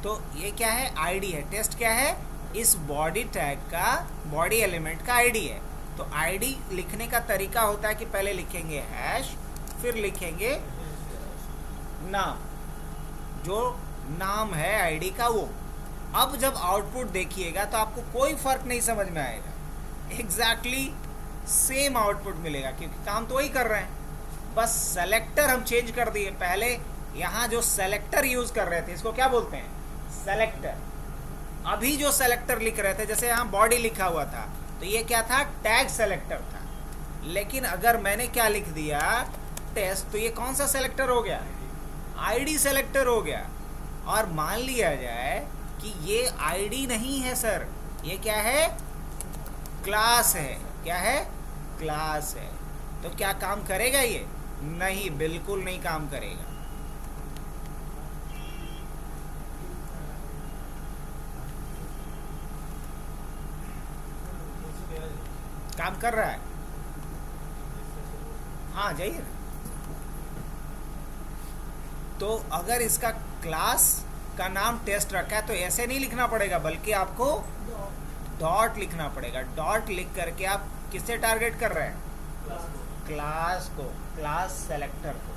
तो ये क्या है, आईडी है। टेस्ट क्या है, इस बॉडी टैग का, बॉडी एलिमेंट का आईडी है। तो आईडी लिखने का तरीका होता है कि पहले लिखेंगे हैश, फिर लिखेंगे नाम, जो नाम है आईडी का वो। अब जब आउटपुट देखिएगा तो आपको कोई फर्क नहीं समझ में आएगा, एग्जैक्टली सेम आउटपुट मिलेगा, क्योंकि काम तो वही कर रहे हैं। बस सेलेक्टर हम चेंज कर दिए। पहले यहाँ जो सेलेक्टर यूज कर रहे थे, इसको क्या बोलते हैं, सेलेक्टर। अभी जो सेलेक्टर लिख रहे थे, जैसे यहाँ बॉडी लिखा हुआ था, तो ये क्या था, टैग सेलेक्टर था। लेकिन अगर मैंने क्या लिख दिया, टेस्ट, तो ये कौन सा सेलेक्टर हो गया? आईडी सेलेक्टर हो गया। और मान लिया जाए कि ये आईडी नहीं है सर, ये क्या है? क्लास है। क्या है? क्लास है। तो क्या काम करेगा ये? नहीं, बिल्कुल नहीं काम करेगा। काम कर रहा है? हाँ जाइए। तो अगर इसका क्लास का नाम टेस्ट रखा है तो ऐसे नहीं लिखना पड़ेगा, बल्कि आपको डॉट लिखना पड़ेगा। डॉट लिख करके आप किससे टारगेट कर रहे हैं? क्लास को, क्लास सेलेक्टर को।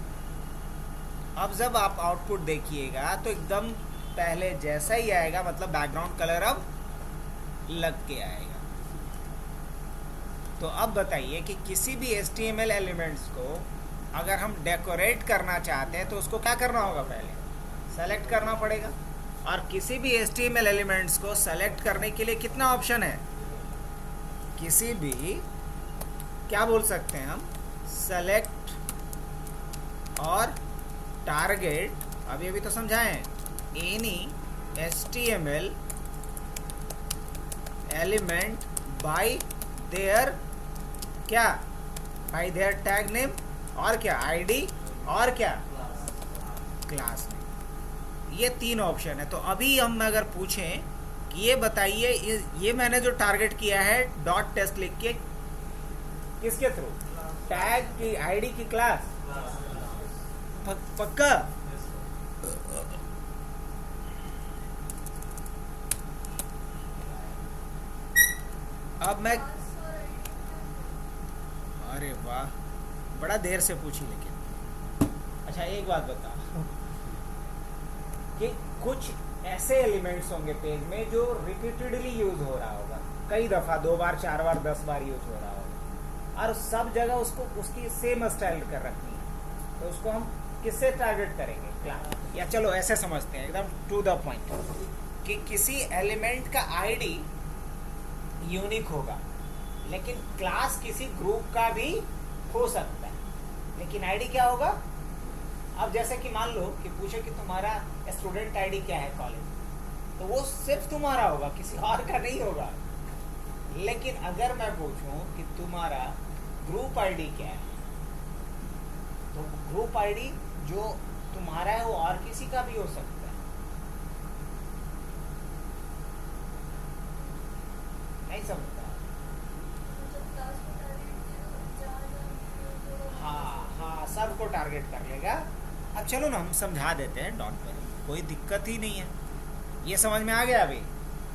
अब जब आप आउटपुट देखिएगा तो एकदम पहले जैसा ही आएगा, मतलब बैकग्राउंड कलर अब लग के आएगा। तो अब बताइए कि किसी भी HTML एलिमेंट्स को अगर हम डेकोरेट करना चाहते हैं तो उसको क्या करना होगा? पहले सेलेक्ट करना पड़ेगा। और किसी भी HTML एलिमेंट्स को सेलेक्ट करने के लिए कितना ऑप्शन है? किसी भी, क्या बोल सकते हैं हम, सेलेक्ट और टारगेट, अभी तो समझाएं, any HTML element by there, क्या? बाय देयर टैग नेम, और क्या? आईडी, और क्या? Class name. ये तीन ऑप्शन है। तो अभी हम अगर पूछें कि ये बताइए, ये मैंने जो टारगेट किया है डॉट टेस्ट लिख के, किसके थ्रू? टैग की आईडी की क्लास? पक्का? अब मैं, अरे वाह, बड़ा देर से पूछी। लेकिन अच्छा एक बात बता कि कुछ ऐसे एलिमेंट्स होंगे पेज में जो रिपीटेडली यूज हो रहा होगा, कई दफा, 2 बार 4 बार 10 बार यूज हो रहा होगा, और सब जगह उसको उसकी सेम स्टाइल कर रखनी है। तो उसको हम किससे टारगेट करेंगे? क्लास। या चलो ऐसे समझते हैं एकदम टू द पॉइंट, कि किसी एलिमेंट का आईडी यूनिक होगा, लेकिन क्लास किसी ग्रुप का भी हो सकता है, लेकिन आईडी क्या होगा? अब जैसे कि मान लो कि पूछो कि तुम्हारा स्टूडेंट आईडी क्या है कॉलेज, तो वो सिर्फ तुम्हारा होगा, किसी और का नहीं होगा। लेकिन अगर मैं पूछूं कि तुम्हारा ग्रुप आईडी क्या है, तो ग्रुप आईडी जो तुम्हारा है वो और किसी का भी हो सकता है। नहीं समझता? हाँ, सबको टारगेट कर लेगा। अब चलो ना हम समझा देते हैं डॉट पर, कोई दिक्कत ही नहीं है। ये समझ में आ गया अभी?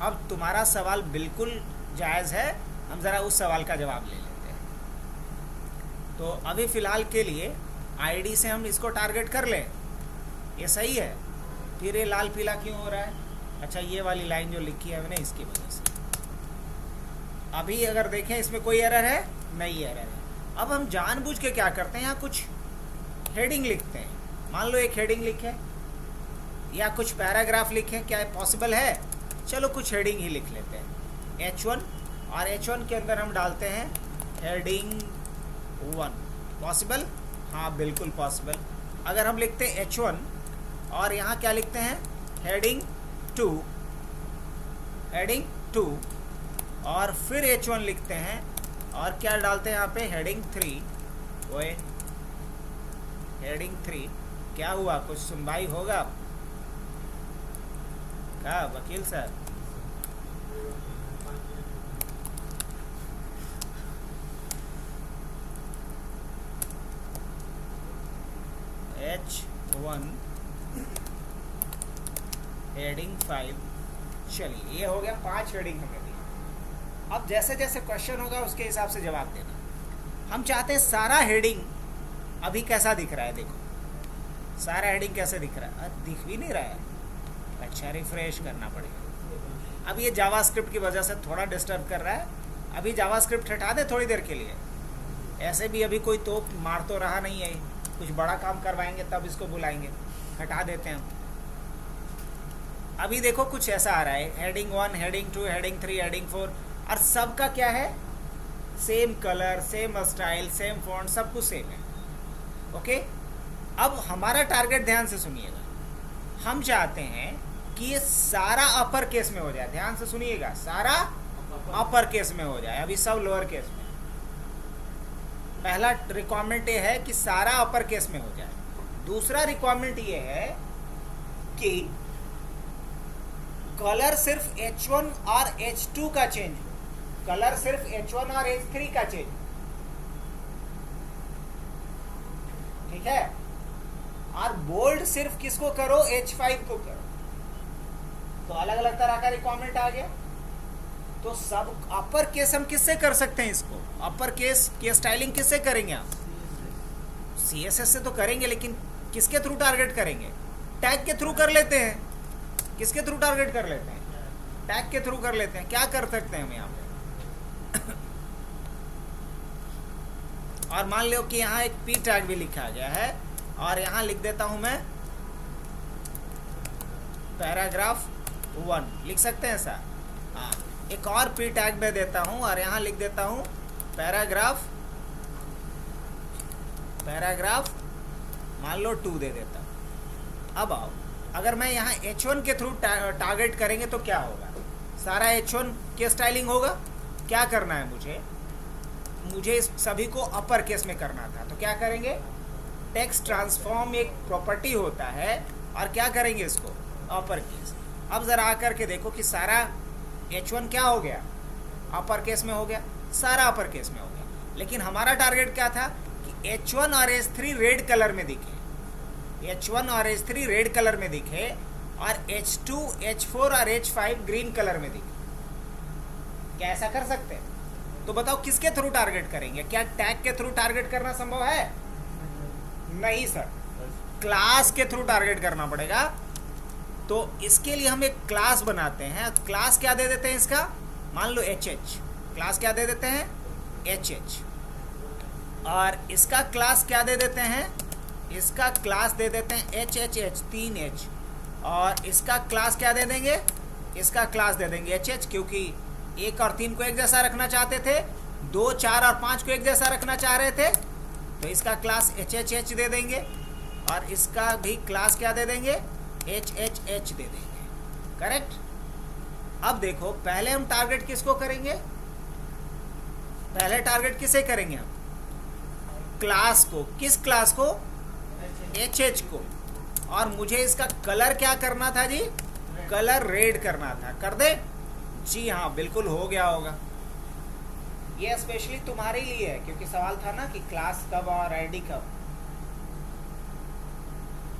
अब तुम्हारा सवाल बिल्कुल जायज़ है, हम ज़रा उस सवाल का जवाब ले लेते हैं। तो अभी फ़िलहाल के लिए आईडी से हम इसको टारगेट कर लें, ये सही है? फिर ये लाल पीला क्यों हो रहा है? अच्छा, ये वाली लाइन जो लिखी है मैंने, इसकी वजह से। अभी अगर देखें इसमें कोई एरर है? नहीं एरर है। अब हम जानबूझ के क्या करते हैं, यहाँ कुछ हेडिंग लिखते हैं। मान लो एक हेडिंग लिखे या कुछ पैराग्राफ लिखे, क्या पॉसिबल है? चलो कुछ हेडिंग ही लिख लेते हैं, H1, और H1 के अंदर हम डालते हैं हेडिंग 1। पॉसिबल? हाँ बिल्कुल पॉसिबल। अगर हम लिखते हैं H1 और यहाँ क्या लिखते हैं? हेडिंग 2, हेडिंग 2, और फिर H1 लिखते हैं और क्या डालते हैं यहाँ पे? हेडिंग 3। ओए, हेडिंग 3 क्या हुआ? कुछ सुनवाई होगा क्या वकील साहब? H1 heading 5। चलिए, ये हो गया 5 हेडिंग हमने दी। अब जैसे जैसे क्वेश्चन होगा उसके हिसाब से जवाब देना। हम चाहते हैं सारा हेडिंग अभी कैसा दिख रहा है, देखो सारा हेडिंग कैसे दिख रहा है? दिख भी नहीं रहा है। अच्छा, रिफ्रेश करना पड़ेगा। अब ये जावास्क्रिप्ट की वजह से थोड़ा डिस्टर्ब कर रहा है। अभी जावास्क्रिप्ट हटा दे थोड़ी देर के लिए। ऐसे भी अभी कोई तोप मार तो रहा नहीं है, कुछ बड़ा काम करवाएंगे तब इसको बुलाएंगे। हटा देते हैं हम। अभी देखो कुछ ऐसा आ रहा है, हेडिंग 1, हेडिंग 2, हेडिंग 3, हेडिंग 4, और सबका क्या है? Same colour, same style, same font, सब कुछ सेम है। ओके, अब हमारा टारगेट ध्यान से सुनिएगा, हम चाहते हैं कि ये सारा अपर केस में हो जाए। ध्यान से सुनिएगा, सारा अपर केस में हो जाए, अभी सब लोअर केस में। पहला रिक्वायरमेंट ये है कि सारा अपर केस में हो जाए। दूसरा रिक्वायरमेंट ये है कि कलर सिर्फ H1 और H2 का चेंज हो, कलर सिर्फ H1 और H3 का चेंज हो, ठीक है। और बोल्ड सिर्फ किसको करो, H5 को करो। तो अलग अलग तरह का रिक्वायरमेंट आ गया। तो सब अपर केस हम किससे कर सकते हैं, इसको अपर केस की स्टाइलिंग किससे करेंगे आप? CSS से तो करेंगे, लेकिन किसके थ्रू टारगेट करेंगे? टैग के थ्रू कर लेते हैं। किसके थ्रू टारगेट कर लेते हैं? टैग के थ्रू कर लेते हैं। क्या कर सकते हैं हम यहाँ पे? और मान लो कि यहाँ एक P टैग भी लिखा गया है, और यहाँ लिख देता हूं मैं पैराग्राफ 1, लिख सकते हैं सर? हाँ, एक और P टैग में देता हूं और यहाँ लिख देता हूं पैराग्राफ मान लो 2 दे देता हूं। अब आओ, अगर मैं यहाँ H1 के थ्रू टारगेट करेंगे तो क्या होगा? सारा H1 के स्टाइलिंग होगा। क्या करना है मुझे इस सभी को अपर केस में करना था, तो क्या करेंगे? टेक्स्ट ट्रांसफॉर्म एक प्रॉपर्टी होता है, और क्या करेंगे इसको? Upper case. अब ज़रा आकर के देखो कि सारा H1 क्या हो गया? अपर केस में हो गया, सारा अपर केस में हो गया। लेकिन हमारा टारगेट क्या था कि H1 और H3 रेड कलर में दिखे, H1 और H3 रेड कलर में दिखे, और H2, H4 और H5 ग्रीन कलर में दिखे। क्या ऐसा कर सकते हैं? तो बताओ किसके थ्रू टारगेट करेंगे? क्या टैग के थ्रू टारगेट करना संभव है? नहीं सर, क्लास के थ्रू टारगेट करना पड़ेगा। तो इसके लिए हम एक क्लास बनाते हैं। क्लास क्या दे देते हैं इसका? मान लो HH, क्लास क्या दे देते हैं? HH। और इसका क्लास क्या दे देते हैं? इसका क्लास दे देते हैं HHH, 3H। और इसका क्लास क्या दे देंगे? इसका क्लास दे देंगे HH, क्योंकि 1 और 3 को एक जैसा रखना चाहते थे, 2, 4 और 5 को एक जैसा रखना चाह रहे थे, तो इसका क्लास HHH दे देंगे, और इसका भी क्लास क्या दे देंगे? HHH दे देंगे। करेक्ट। अब देखो, पहले हम टारगेट किसको करेंगे? पहले टारगेट किसे करेंगे हम? क्लास को। किस क्लास को? HH को। और मुझे इसका कलर क्या करना था जी? कलर रेड करना था। कर दे? जी हाँ, बिल्कुल हो गया होगा। ये स्पेशली तुम्हारे लिए है, क्योंकि सवाल था ना कि क्लास कब और आईडी कब।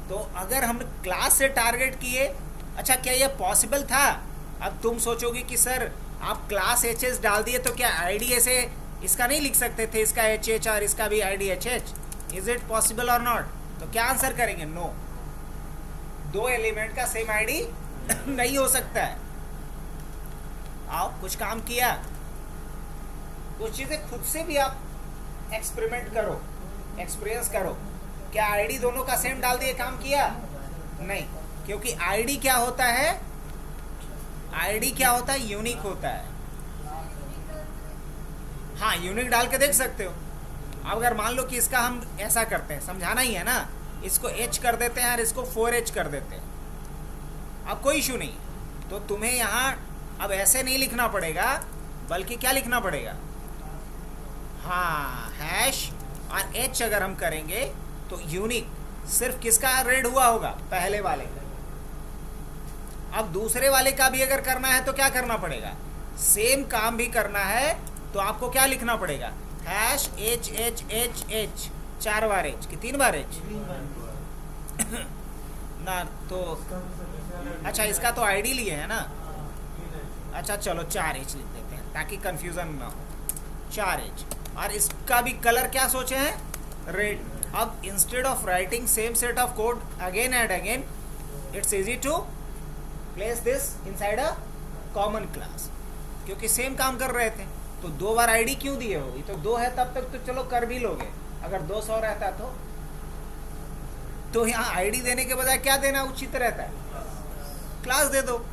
तो अगर हम क्लास से टारगेट किए, अच्छा क्या ये पॉसिबल था? अब तुम सोचोगे कि सर आप क्लास HH डाल दिए तो क्या आईडी ऐसे इसका नहीं लिख सकते थे, इसका HH और इसका भी ID HH? Is it possible और नॉट? तो क्या आंसर करेंगे? नो। 2 एलिमेंट का सेम आईडी नहीं हो सकता है। आओ, कुछ काम किया, कुछ चीजें खुद से भी आप एक्सपेरिमेंट करो, एक्सपीरियंस करो। क्या आईडी दोनों का सेम डाल दिए काम किया? नहीं, क्योंकि आईडी क्या होता है? आईडी क्या होता है? यूनिक होता है। हाँ, यूनिक डाल के देख सकते हो। अब अगर मान लो कि इसका हम ऐसा करते हैं, समझाना ही है ना, इसको H कर देते हैं और इसको 4H कर देते हैं, अब कोई इशू नहीं। तो तुम्हें यहाँ अब ऐसे नहीं लिखना पड़ेगा, बल्कि क्या लिखना पड़ेगा? हाँ, हैश और H अगर हम करेंगे तो यूनिक सिर्फ किसका रेड हुआ होगा? पहले वाले का। अब दूसरे वाले का भी अगर करना है तो क्या करना पड़ेगा? सेम काम भी करना है, तो आपको क्या लिखना पड़ेगा? हैश HHHH 4 बार H कि 3 बार H ना? तो अच्छा, इसका तो आईडी लिए है ना। अच्छा चलो 4H लिख देते हैं ताकि कंफ्यूजन ना हो। 4H। और इसका भी कलर क्या सोचे हैं? रेड। अब instead of writing same set of code again and again, it's easy to place this inside a common class, क्योंकि सेम काम कर रहे थे। तो 2 बार आईडी क्यों दिए हो? ये तो 2 है, तब तक तो चलो कर भी लोगे। अगर 200 रहता तो यहाँ आईडी देने के बजाय क्या देना उचित रहता है? क्लास दे दो।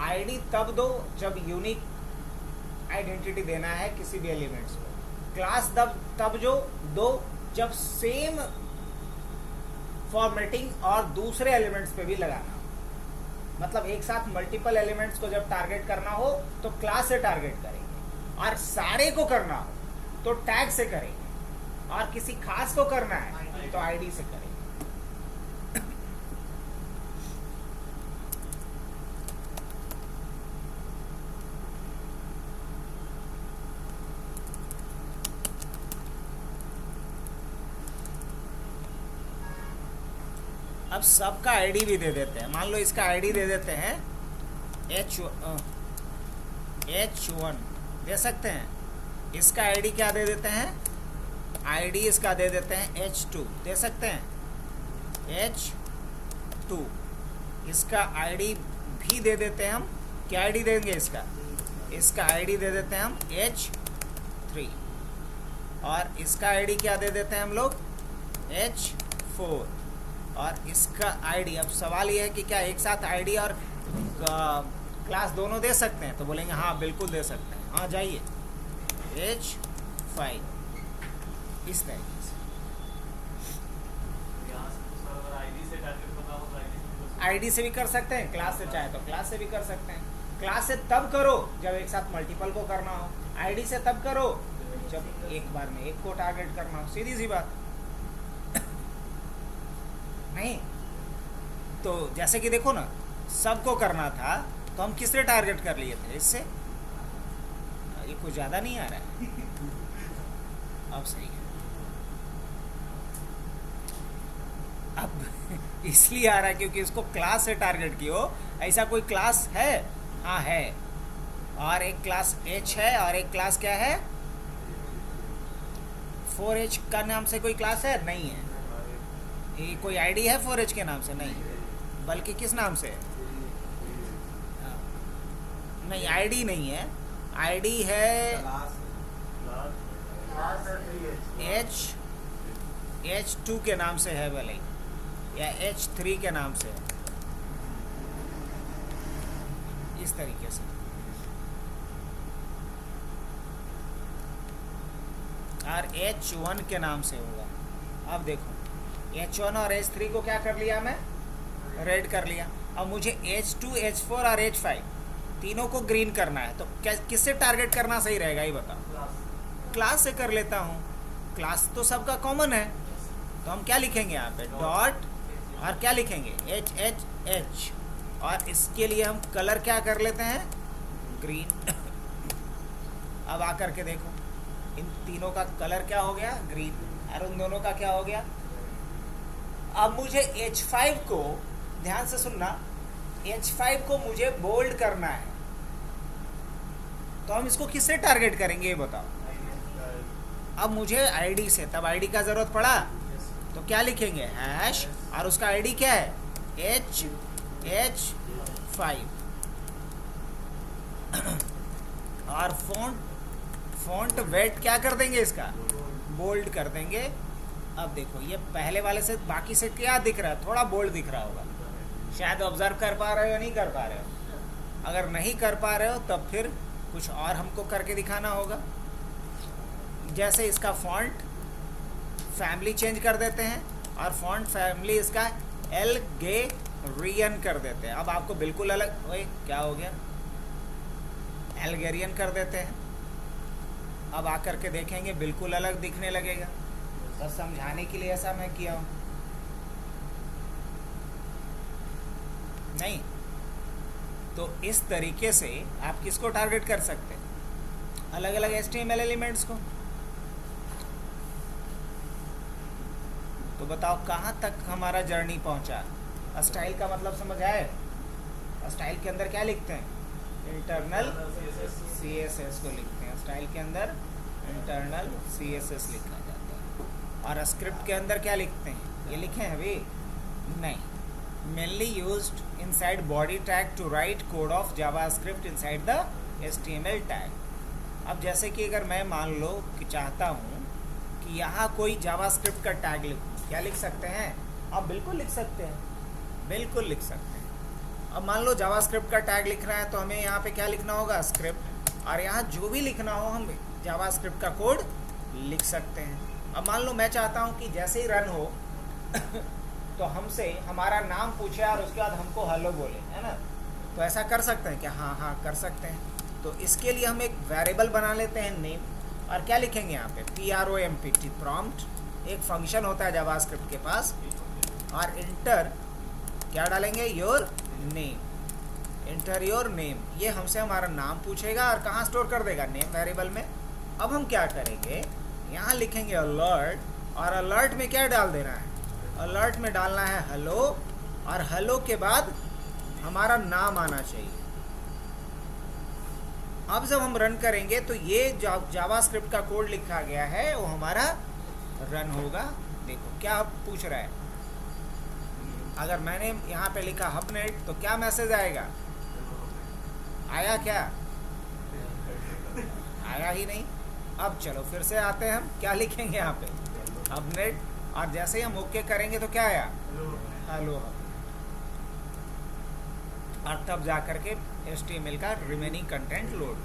आईडी तब दो जब यूनिक आइडेंटिटी देना है किसी भी एलिमेंट्स को। क्लास तब जो दो जब सेम फॉर्मेटिंग और दूसरे एलिमेंट्स पे भी लगाना हो। मतलब एक साथ मल्टीपल एलिमेंट्स को जब टारगेट करना हो तो क्लास से टारगेट करेंगे, और सारे को करना हो तो टैग से करेंगे, और किसी खास को करना है तो आईडी से करेंगे। अब सबका आईडी भी दे देते हैं। मान लो इसका आईडी दे देते हैं H1 दे सकते हैं। इसका आईडी क्या दे देते हैं? आईडी इसका दे देते हैं H2 दे सकते हैं, H2। इसका आईडी भी दे देते हैं हम। क्या आईडी देंगे इसका? इसका आईडी दे देते हैं हम H3, और इसका आईडी क्या दे देते हैं हम लोग? H4। और इसका आईडी, अब सवाल ये है कि क्या एक साथ आईडी और क्लास दोनों दे सकते हैं? तो बोलेंगे हाँ बिल्कुल दे सकते हैं। हाँ जाइए, H5 इस तरीके से। आईडी से भी कर सकते हैं, क्लास से चाहे तो क्लास से भी कर सकते हैं। क्लास से तब करो जब एक साथ मल्टीपल को करना हो, आईडी से तब करो जब एक बार में एक को टारगेट करना हो। सीधी सी बात। नहीं तो जैसे कि देखो ना, सबको करना था तो हम किससे टारगेट कर लिए थे? इससे। ये कुछ ज्यादा नहीं आ रहा है। अब सही है। अब इसलिए आ रहा है क्योंकि इसको क्लास से टारगेट किया। ऐसा कोई क्लास है? हाँ है, और एक क्लास H है, और एक क्लास क्या है? 4H का नाम से कोई क्लास है? नहीं है। ये कोई आईडी है 4H के नाम से? नहीं, बल्कि किस नाम से? नहीं, आईडी नहीं है। आईडी है H2 के नाम से है भले, या H3 के नाम से है, इस तरीके से। और H1 के नाम से होगा। अब देखो, H1 और H3 को क्या कर लिया मैं? रेड कर लिया। अब मुझे H2, H4 और H5 तीनों को ग्रीन करना है, तो किससे टारगेट करना सही रहेगा ये बताओ? क्लास से कर लेता हूँ। क्लास तो सबका कॉमन है, तो हम क्या लिखेंगे यहाँ पे? डॉट, और क्या लिखेंगे? H, और इसके लिए हम कलर क्या कर लेते हैं? ग्रीन। अब आकर के देखो, इन तीनों का कलर क्या हो गया? ग्रीन। और उन दोनों का क्या हो गया? अब मुझे H5 को, ध्यान से सुनना, H5 को मुझे बोल्ड करना है, तो हम इसको किससे टारगेट करेंगे ये बताओ? अब मुझे आईडी से, तब आईडी का जरूरत पड़ा तो क्या लिखेंगे? हैश, और उसका आईडी क्या है? H5। और फॉन्ट वेट क्या कर देंगे? इसका बोल्ड कर देंगे। अब देखो, ये पहले वाले से बाकी से क्या दिख रहा है? थोड़ा बोल्ड दिख रहा होगा, शायद ऑब्जर्व कर पा रहे हो या नहीं कर पा रहे हो। अगर नहीं कर पा रहे हो तब फिर कुछ और हमको करके दिखाना होगा। जैसे इसका फॉन्ट फैमिली चेंज कर देते हैं, और फॉन्ट फैमिली इसका एल्गेरियन कर देते हैं। अब आपको बिल्कुल अलग, ओए क्या हो गया? एल्गेरियन कर देते हैं। अब आकर के देखेंगे बिल्कुल अलग दिखने लगेगा। बस समझाने के लिए ऐसा मैं किया हूँ। नहीं तो इस तरीके से आप किसको टारगेट कर सकते हैं? अलग अलग HTML एलिमेंट्स को। तो बताओ कहाँ तक हमारा जर्नी पहुँचा? स्टाइल का मतलब समझ आए? स्टाइल के अंदर क्या लिखते हैं? इंटरनल CSS को लिखते हैं। स्टाइल के अंदर इंटरनल CSS लिखा जाता है। और स्क्रिप्ट के अंदर क्या लिखते हैं? ये लिखे हैं अभी? नहीं। Mainly used inside body tag to write code of JavaScript inside the HTML tag। अब जैसे कि अगर मैं मान लो कि चाहता हूँ कि यहाँ कोई JavaScript का टैग लिखूँ, क्या लिख सकते हैं? आप बिल्कुल लिख सकते हैं, बिल्कुल लिख सकते हैं। अब मान लो JavaScript का टैग लिख रहा है, तो हमें यहाँ पे क्या लिखना होगा? स्क्रिप्ट। और यहाँ जो भी लिखना हो हम JavaScript का कोड लिख सकते हैं। अब मान लो मैं चाहता हूँ कि जैसे ही रन हो तो हमसे हमारा नाम पूछे और उसके बाद हमको हेलो बोले, है ना? तो ऐसा कर सकते हैं क्या? हाँ हाँ कर सकते हैं। तो इसके लिए हम एक वेरिएबल बना लेते हैं नेम, और क्या लिखेंगे यहाँ पे? PROMPT, प्रॉम्प्ट एक फंक्शन होता है जावास्क्रिप्ट के पास, और इंटर क्या डालेंगे? Your name. Inter your name, ये हमसे हमारा नाम पूछेगा और कहाँ स्टोर कर देगा? नेम वेरिएबल में। अब हम क्या करेंगे, यहाँ लिखेंगे अलर्ट, और अलर्ट में क्या डाल देना है? अलर्ट में डालना है हेलो, और हेलो के बाद हमारा नाम आना चाहिए। अब जब हम रन करेंगे तो ये जावास्क्रिप्ट का कोड लिखा गया है वो हमारा रन होगा। देखो क्या पूछ रहा है। अगर मैंने यहाँ पे लिखा हबनेट तो क्या मैसेज आएगा? आया क्या? आया ही नहीं। अब चलो फिर से आते हैं, हम क्या लिखेंगे यहाँ पे? हबनेट, और जैसे ही हम ओके करेंगे तो क्या आया? हेलो। और तब जा करके HTML का रिमेनिंग कंटेंट लोड।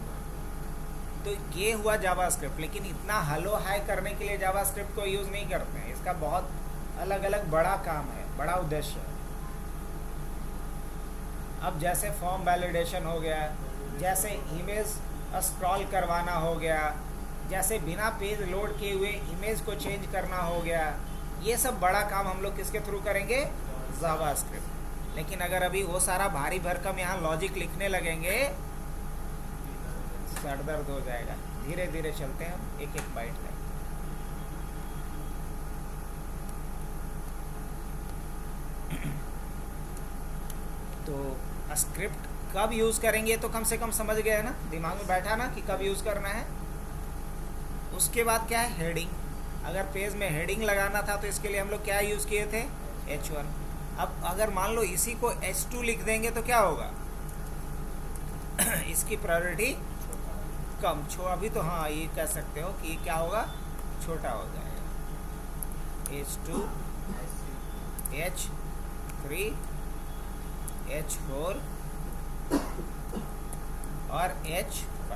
तो ये हुआ जावास्क्रिप्ट। लेकिन इतना हेलो हाय करने के लिए जावास्क्रिप्ट को यूज़ नहीं करते हैं, इसका बहुत अलग अलग बड़ा काम है, बड़ा उद्देश्य है। अब जैसे फॉर्म वैलिडेशन हो गया, जैसे इमेज स्क्रॉल करवाना हो गया, जैसे बिना पेज लोड किए हुए इमेज को चेंज करना हो गया, ये सब बड़ा काम हम लोग किसके थ्रू करेंगे? जावास्क्रिप्ट। लेकिन अगर अभी वो सारा भारी भरकम यहाँ लॉजिक लिखने लगेंगे, सर दर्द हो जाएगा। धीरे धीरे चलते हैं हम, एक एक बाइट का। तो स्क्रिप्ट कब यूज़ करेंगे तो कम से कम समझ गए ना, दिमाग में बैठा ना कि कब यूज़ करना है। उसके बाद क्या है? हेडिंग। अगर पेज में हेडिंग लगाना था तो इसके लिए हम लोग क्या यूज़ किए थे? H1। अब अगर मान लो इसी को H2 लिख देंगे तो क्या होगा? इसकी प्रायोरिटी कम, अभी तो हाँ ये कह सकते हो कि क्या होगा? छोटा हो जाएगा। H2, H3, H4 और H5।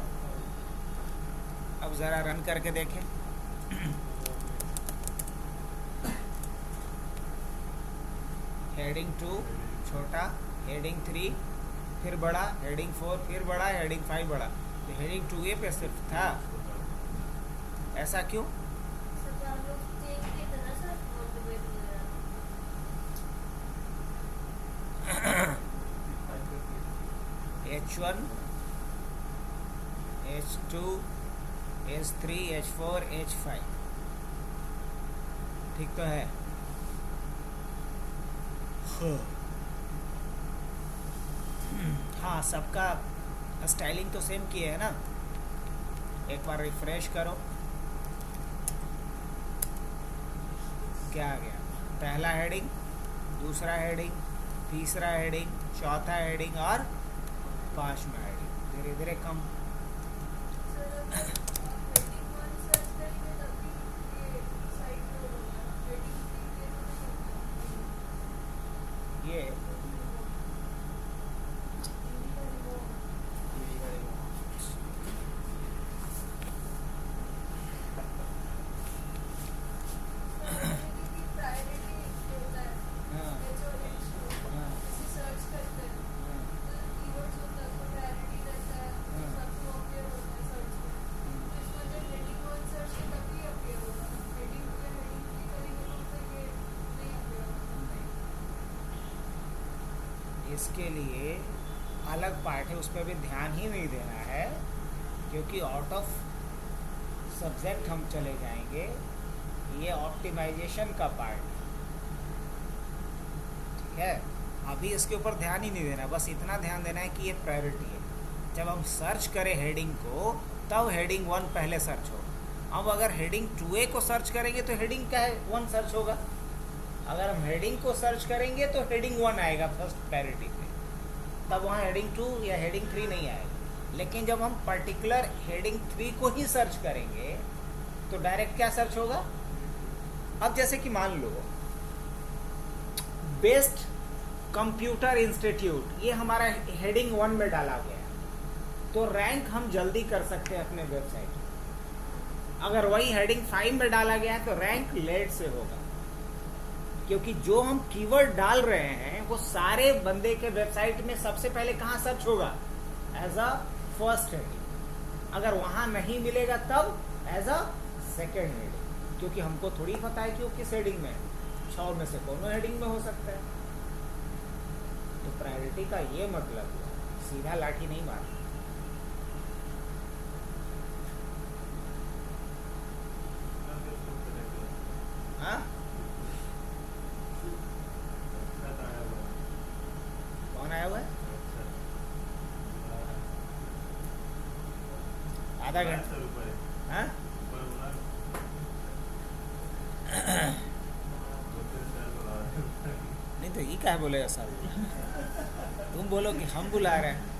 अब ज़रा रन करके देखें। हेडिंग 2 छोटा, हेडिंग 3 फिर बड़ा, हेडिंग 4 फिर बड़ा, हेडिंग 5 बड़ा। तो हेडिंग 2A पे सिर्फ था, ऐसा क्यों? H1, H2, H3, H4, H5 ठीक तो है? हाँ, सबका स्टाइलिंग तो सेम किए है ना। एक बार रिफ्रेश करो, क्या आ गया? पहला हेडिंग, दूसरा हेडिंग, तीसरा हेडिंग, चौथा हेडिंग और पांचवा हेडिंग। धीरे धीरे कम। ये इसके लिए अलग पार्ट है, उस पर भी ध्यान ही नहीं देना है, क्योंकि आउट ऑफ सब्जेक्ट हम चले जाएंगे। ये ऑप्टिमाइजेशन का पार्ट है, ठीक है? अभी इसके ऊपर ध्यान ही नहीं देना, बस इतना ध्यान देना है कि ये प्रायोरिटी है। जब हम सर्च करें हेडिंग को, तब हेडिंग 1 पहले सर्च हो। अब अगर हेडिंग 2A को सर्च करेंगे तो हेडिंग क्या है? 1 सर्च होगा। अगर हम हेडिंग को सर्च करेंगे तो हेडिंग 1 आएगा फर्स्ट प्रायोरिटी पे, तब वहाँ हेडिंग 2 या हेडिंग 3 नहीं आएगा। लेकिन जब हम पर्टिकुलर हेडिंग 3 को ही सर्च करेंगे तो डायरेक्ट क्या सर्च होगा? अब जैसे कि मान लो बेस्ट कंप्यूटर इंस्टीट्यूट, ये हमारा हेडिंग 1 में डाला गया है, तो रैंक हम जल्दी कर सकते हैं अपने वेबसाइट। अगर वही हेडिंग 5 में डाला गया है तो रैंक लेट से होगा, क्योंकि जो हम कीवर्ड डाल रहे हैं वो सारे बंदे के वेबसाइट में सबसे पहले कहाँ सर्च होगा, एज अ फर्स्ट हेडिंग। अगर वहां नहीं मिलेगा तब एज अ सेकेंड हेडिंग, क्योंकि हमको थोड़ी पता है कि वो किस हेडिंग में है, 6 में से कौन हेडिंग में हो सकता है। तो प्रायोरिटी का ये मतलब सीधा लाठी नहीं मारना। हाँ, कौन आया हुआ है? आधा घंटा। हाँ, नहीं तो ये क्या बोलेगा सर? तुम बोलो कि हम बुला रहे हैं।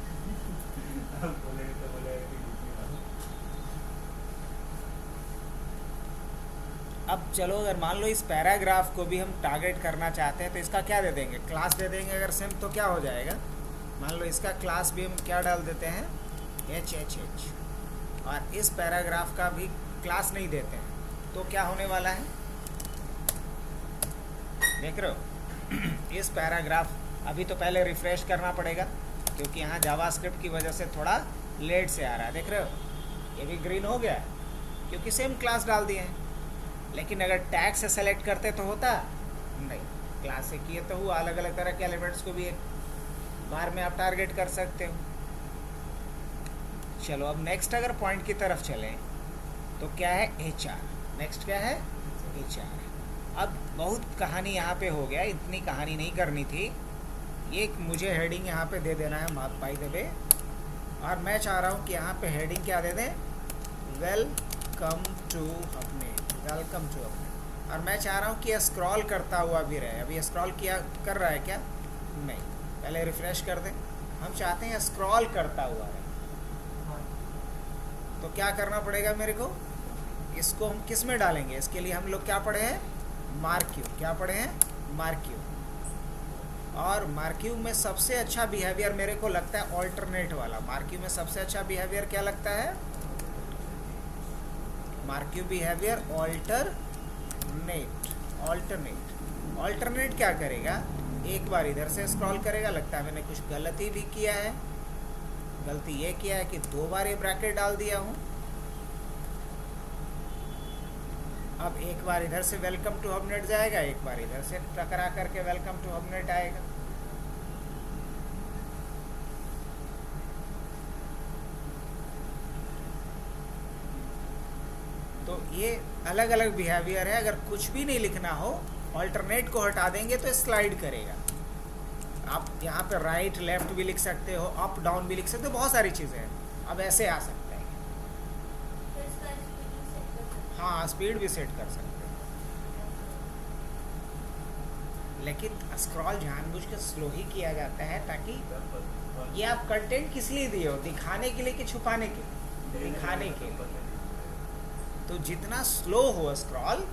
अब चलो, अगर मान लो इस पैराग्राफ को भी हम टारगेट करना चाहते हैं तो इसका क्या दे देंगे, क्लास दे देंगे। अगर सिम तो क्या हो जाएगा, मान लो इसका क्लास भी हम क्या डाल देते हैं, HHH, और इस पैराग्राफ का भी क्लास नहीं देते हैं तो क्या होने वाला है, देख रहे हो? इस पैराग्राफ अभी तो पहले रिफ्रेश करना पड़ेगा, क्योंकि यहाँ जावास्क्रिप्ट की वजह से थोड़ा लेट से आ रहा है। देख रहे हो, ये भी ग्रीन हो गया क्योंकि सेम क्लास डाल दिए हैं। लेकिन अगर टैग से सेलेक्ट करते तो होता नहीं, क्लास से किए तो हुआ। अलग अलग तरह के एलिमेंट्स को भी एक बार में आप टारगेट कर सकते हो। चलो अब नेक्स्ट अगर पॉइंट की तरफ चलें तो क्या है, HR। नेक्स्ट क्या है, HR। अब बहुत कहानी यहाँ पे हो गया, इतनी कहानी नहीं करनी थी। ये मुझे हेडिंग यहाँ पे दे देना है मार्क बाय द वे, और मैं चाह रहा हूँ कि यहाँ पे हेडिंग क्या दे दें, वेलकम टू हबनेट, वेलकम टू हबनेट। और मैं चाह रहा हूँ कि स्क्रॉल करता हुआ भी रहे। अभी स्क्रॉल किया कर रहा है क्या? नहीं, पहले रिफ्रेश कर दें। हम चाहते हैं स्क्रॉल करता हुआ रहे, तो क्या करना पड़ेगा मेरे को, इसको हम किस में डालेंगे? इसके लिए हम लोग क्या पढ़े हैं, मार्क्यू। क्या पढ़े हैं, मार्क्यू। और मार्क्यू में सबसे अच्छा बिहेवियर मेरे को लगता है ऑल्टरनेट वाला। मार्क्यू में सबसे अच्छा बिहेवियर क्या लगता है, मार्क्यू बिहेवियर ऑल्टरनेट। ऑल्टरनेट क्या करेगा, एक बार इधर से स्क्रॉल करेगा, लगता है मैंने कुछ गलती भी किया है। गलती ये किया है कि 2 बार ये ब्रैकेट डाल दिया हूँ। अब एक बार इधर से वेलकम टू हबनेट जाएगा, एक बार इधर से टकरा करके वेलकम टू हबनेट आएगा। तो ये अलग अलग बिहेवियर है। अगर कुछ भी नहीं लिखना हो, ऑल्टरनेट को हटा देंगे तो स्लाइड करेगा। आप यहाँ पे राइट लेफ्ट भी लिख सकते हो, अप डाउन भी लिख सकते हो, बहुत सारी चीज़ें हैं। अब ऐसे आ सकता है, हाँ स्पीड भी सेट कर सकते हैं। लेकिन स्क्रॉल जानबूझ के स्लो ही किया जाता है, ताकि ये आप कंटेंट किस लिए दिए हो, दिखाने के लिए कि छुपाने के लिए? दिखाने के लिए। तो जितना स्लो हो स्क्रॉल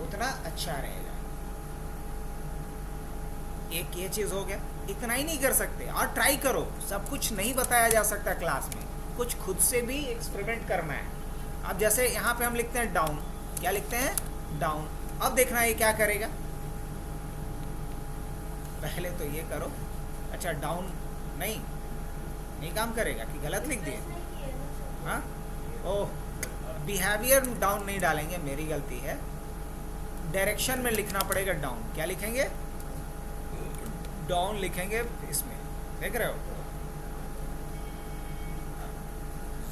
उतना अच्छा रहेगा। एक ये चीज़ हो गया। इतना ही नहीं कर सकते, और ट्राई करो, सब कुछ नहीं बताया जा सकता क्लास में, कुछ खुद से भी एक्सपेरिमेंट करना है। अब जैसे यहाँ पे हम लिखते हैं डाउन, क्या लिखते हैं, डाउन। अब देखना ये क्या करेगा, पहले तो ये करो। अच्छा डाउन नहीं काम करेगा कि गलत लिख दिए? हाँ, ओह, बिहेवियर डाउन नहीं डालेंगे, मेरी गलती है। डायरेक्शन में लिखना पड़ेगा डाउन। क्या लिखेंगे, डाउन लिखेंगे इसमें, देख रहे हो?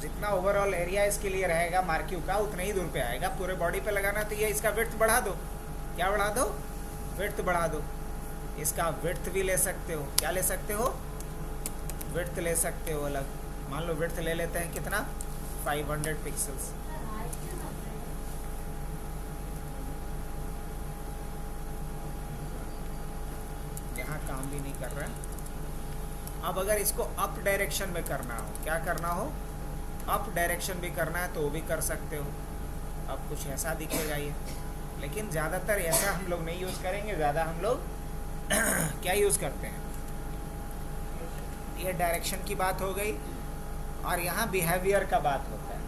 जितना ओवरऑल एरिया इसके लिए रहेगा मार्क्यू का, उतना ही दूर पे आएगा। पूरे बॉडी पे लगाना तो ये इसका विड्थ बढ़ा दो। क्या बढ़ा दो, विड्थ बढ़ा दो। इसका विड्थ भी ले सकते हो, क्या ले सकते हो, विड्थ ले सकते हो अलग। मान लो विड्थ ले लेते हैं कितना, 500 पिक्सल्स। यहाँ काम भी नहीं कर रहा है। अब अगर इसको अप डायरेक्शन में करना हो, क्या करना हो, अप डायरेक्शन भी करना है तो वो भी कर सकते हो। अब कुछ ऐसा दिखेगा ये, लेकिन ज़्यादातर ऐसा हम लोग नहीं यूज़ करेंगे। ज़्यादा हम लोग क्या यूज़ करते हैं, ये डायरेक्शन की बात हो गई, और यहाँ बिहेवियर का बात होता है,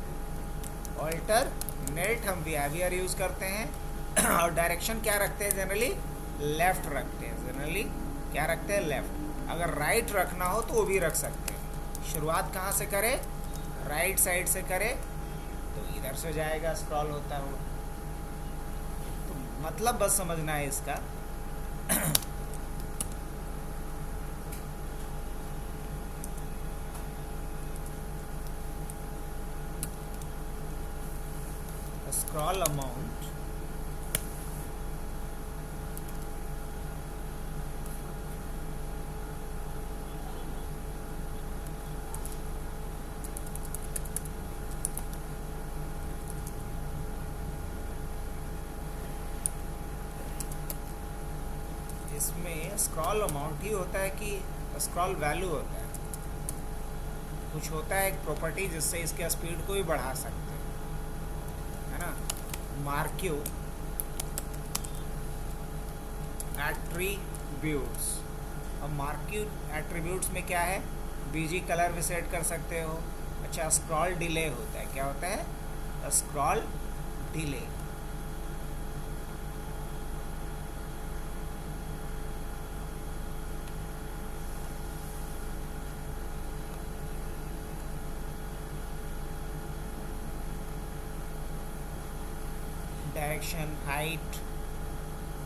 ऑल्टरनेट। नेट हम बिहेवियर यूज़ करते हैं और डायरेक्शन क्या रखते हैं, जनरली लेफ़्ट रखते हैं। जनरली क्या रखते हैं, लेफ़्ट। अगर राइट रखना हो तो वो भी रख सकते हैं। शुरुआत कहाँ से करें, राइट साइड से करें तो इधर से जाएगा, स्क्रॉल होता हुआ। तो मतलब बस समझना है इसका। scroll amount इसमें स्क्रॉल अमाउंट ही होता है कि स्क्रॉल वैल्यू होता है। कुछ होता है एक प्रॉपर्टी जिससे इसके स्पीड को भी बढ़ा सकते हैं, है ना। Marquee attributes. अब मार्क्यू एट्रीब्यूट्स में क्या है, बीजी कलर भी सेट कर सकते हो। अच्छा, स्क्रॉल डिले होता है। क्या होता है, scroll delay. Direction, height,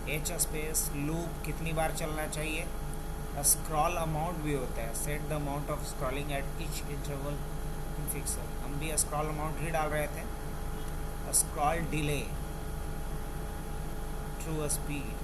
H space, loop कितनी बार चलना चाहिए। स्क्रॉल अमाउंट भी होता है, set the amount of scrolling at each interval in fixer. हम भी स्क्रॉल अमाउंट ही डाल रहे थे। Scroll delay, true speed.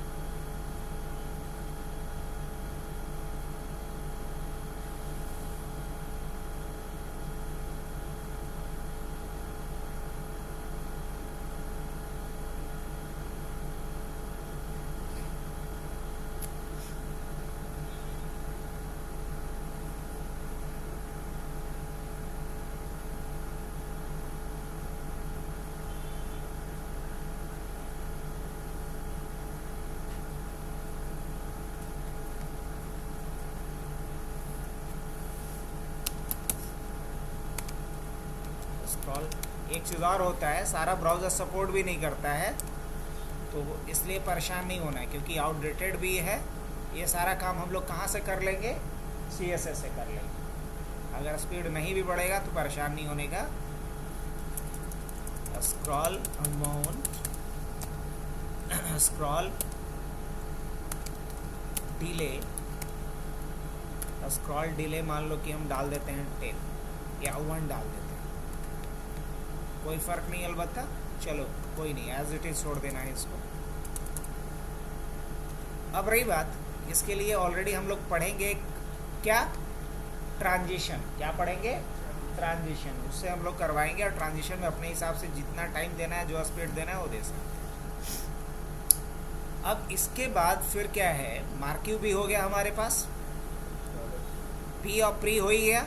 एक चीज़ और होता है, सारा ब्राउज़र सपोर्ट भी नहीं करता है, तो इसलिए परेशान नहीं होना है क्योंकि आउटडेटेड भी है। ये सारा काम हम लोग कहाँ से कर लेंगे, CSS से कर लेंगे। अगर स्पीड नहीं भी बढ़ेगा तो परेशान नहीं होने का। Scroll amount, scroll delay. Scroll delay मान लो कि हम डाल देते हैं 10 या 1 डाल देते हैं, कोई फ़र्क नहीं। अलबत्ता चलो कोई नहीं, एज इट इज़ छोड़ देना है इसको। अब रही बात, इसके लिए ऑलरेडी हम लोग पढ़ेंगे क्या, ट्रांजिशन। क्या पढ़ेंगे, ट्रांजिशन। उससे हम लोग करवाएंगे और ट्रांजिशन में अपने हिसाब से जितना टाइम देना है, जो स्पीड देना है वो दे सकते हैं। अब इसके बाद फिर क्या है, मार्क्यू भी हो गया हमारे पास, पी और प्री हो ही गया।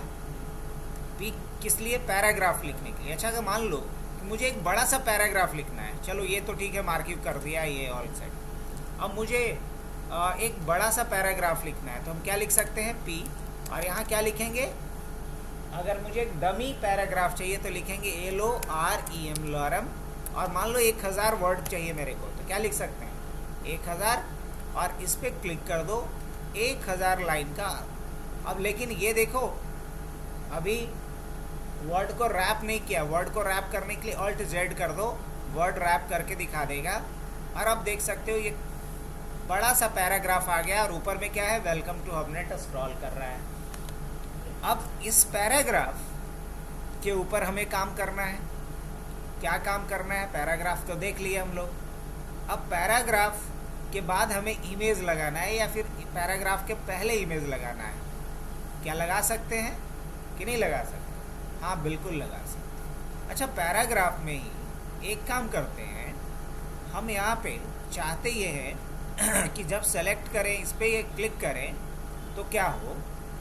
पी किस लिए, पैराग्राफ लिखने के लिए। अच्छा, अगर मान लो कि मुझे एक बड़ा सा पैराग्राफ लिखना है, चलो ये तो ठीक है, मार्क्यू कर दिया ये ऑल सेट। अब मुझे एक बड़ा सा पैराग्राफ लिखना है तो हम क्या लिख सकते हैं, पी, और यहाँ क्या लिखेंगे। अगर मुझे एक डमी पैराग्राफ चाहिए तो लिखेंगे LOREM, लॉरम। और मान लो 1000 वर्ड चाहिए मेरे को, तो क्या लिख सकते हैं, 1000, और इस पर क्लिक कर दो, 1000 लाइन का। अब लेकिन ये देखो, अभी वर्ड को रैप नहीं किया। वर्ड को रैप करने के लिए Alt Z कर दो, वर्ड रैप करके दिखा देगा। और अब देख सकते हो ये बड़ा सा पैराग्राफ आ गया और ऊपर में क्या है, वेलकम टू हबनेट स्क्रॉल कर रहा है। अब इस पैराग्राफ के ऊपर हमें काम करना है। क्या काम करना है, पैराग्राफ तो देख लिए हम लोग। अब पैराग्राफ के बाद हमें इमेज लगाना है या फिर पैराग्राफ के पहले इमेज लगाना है। क्या लगा सकते हैं कि नहीं लगा सकते, हाँ बिल्कुल लगा सकते हैं। अच्छा, पैराग्राफ में ही एक काम करते हैं, हम यहाँ पे चाहते ये है कि जब सेलेक्ट करें, इस पर ये क्लिक करें तो क्या हो,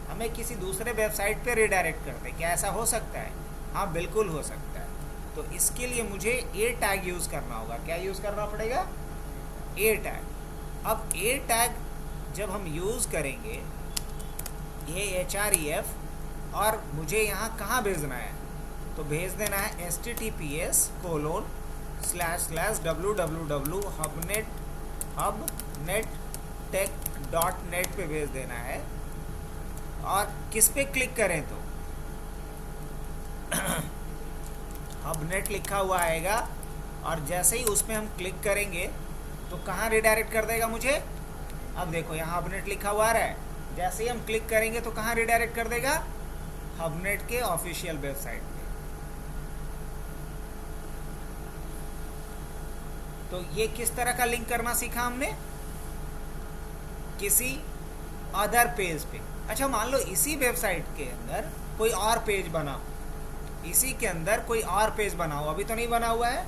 हमें किसी दूसरे वेबसाइट पे रिडायरेक्ट करते। क्या ऐसा हो सकता है, हाँ बिल्कुल हो सकता है। तो इसके लिए मुझे ए टैग यूज़ करना होगा। क्या यूज़ करना पड़ेगा, ए टैग। अब ए टैग जब हम यूज़ करेंगे, ये href, और मुझे यहाँ कहाँ भेजना है, तो भेज देना है https:// www.hubnettech.net पे भेज देना है। और किस पे क्लिक करें तो हबनेट लिखा हुआ आएगा, और जैसे ही उसमें हम क्लिक करेंगे तो कहाँ रिडायरेक्ट कर देगा मुझे। अब देखो यहाँ हबनेट लिखा हुआ आ रहा है, जैसे ही हम क्लिक करेंगे तो कहाँ रिडायरेक्ट कर देगा, हबनेट के ऑफिशियल वेबसाइट पे। तो ये किस तरह का लिंक करना सीखा हमने, किसी अदर पेज पे। अच्छा, मान लो इसी वेबसाइट के अंदर कोई और पेज बनाओ, इसी के अंदर कोई और पेज बनाओ, अभी तो नहीं बना हुआ है,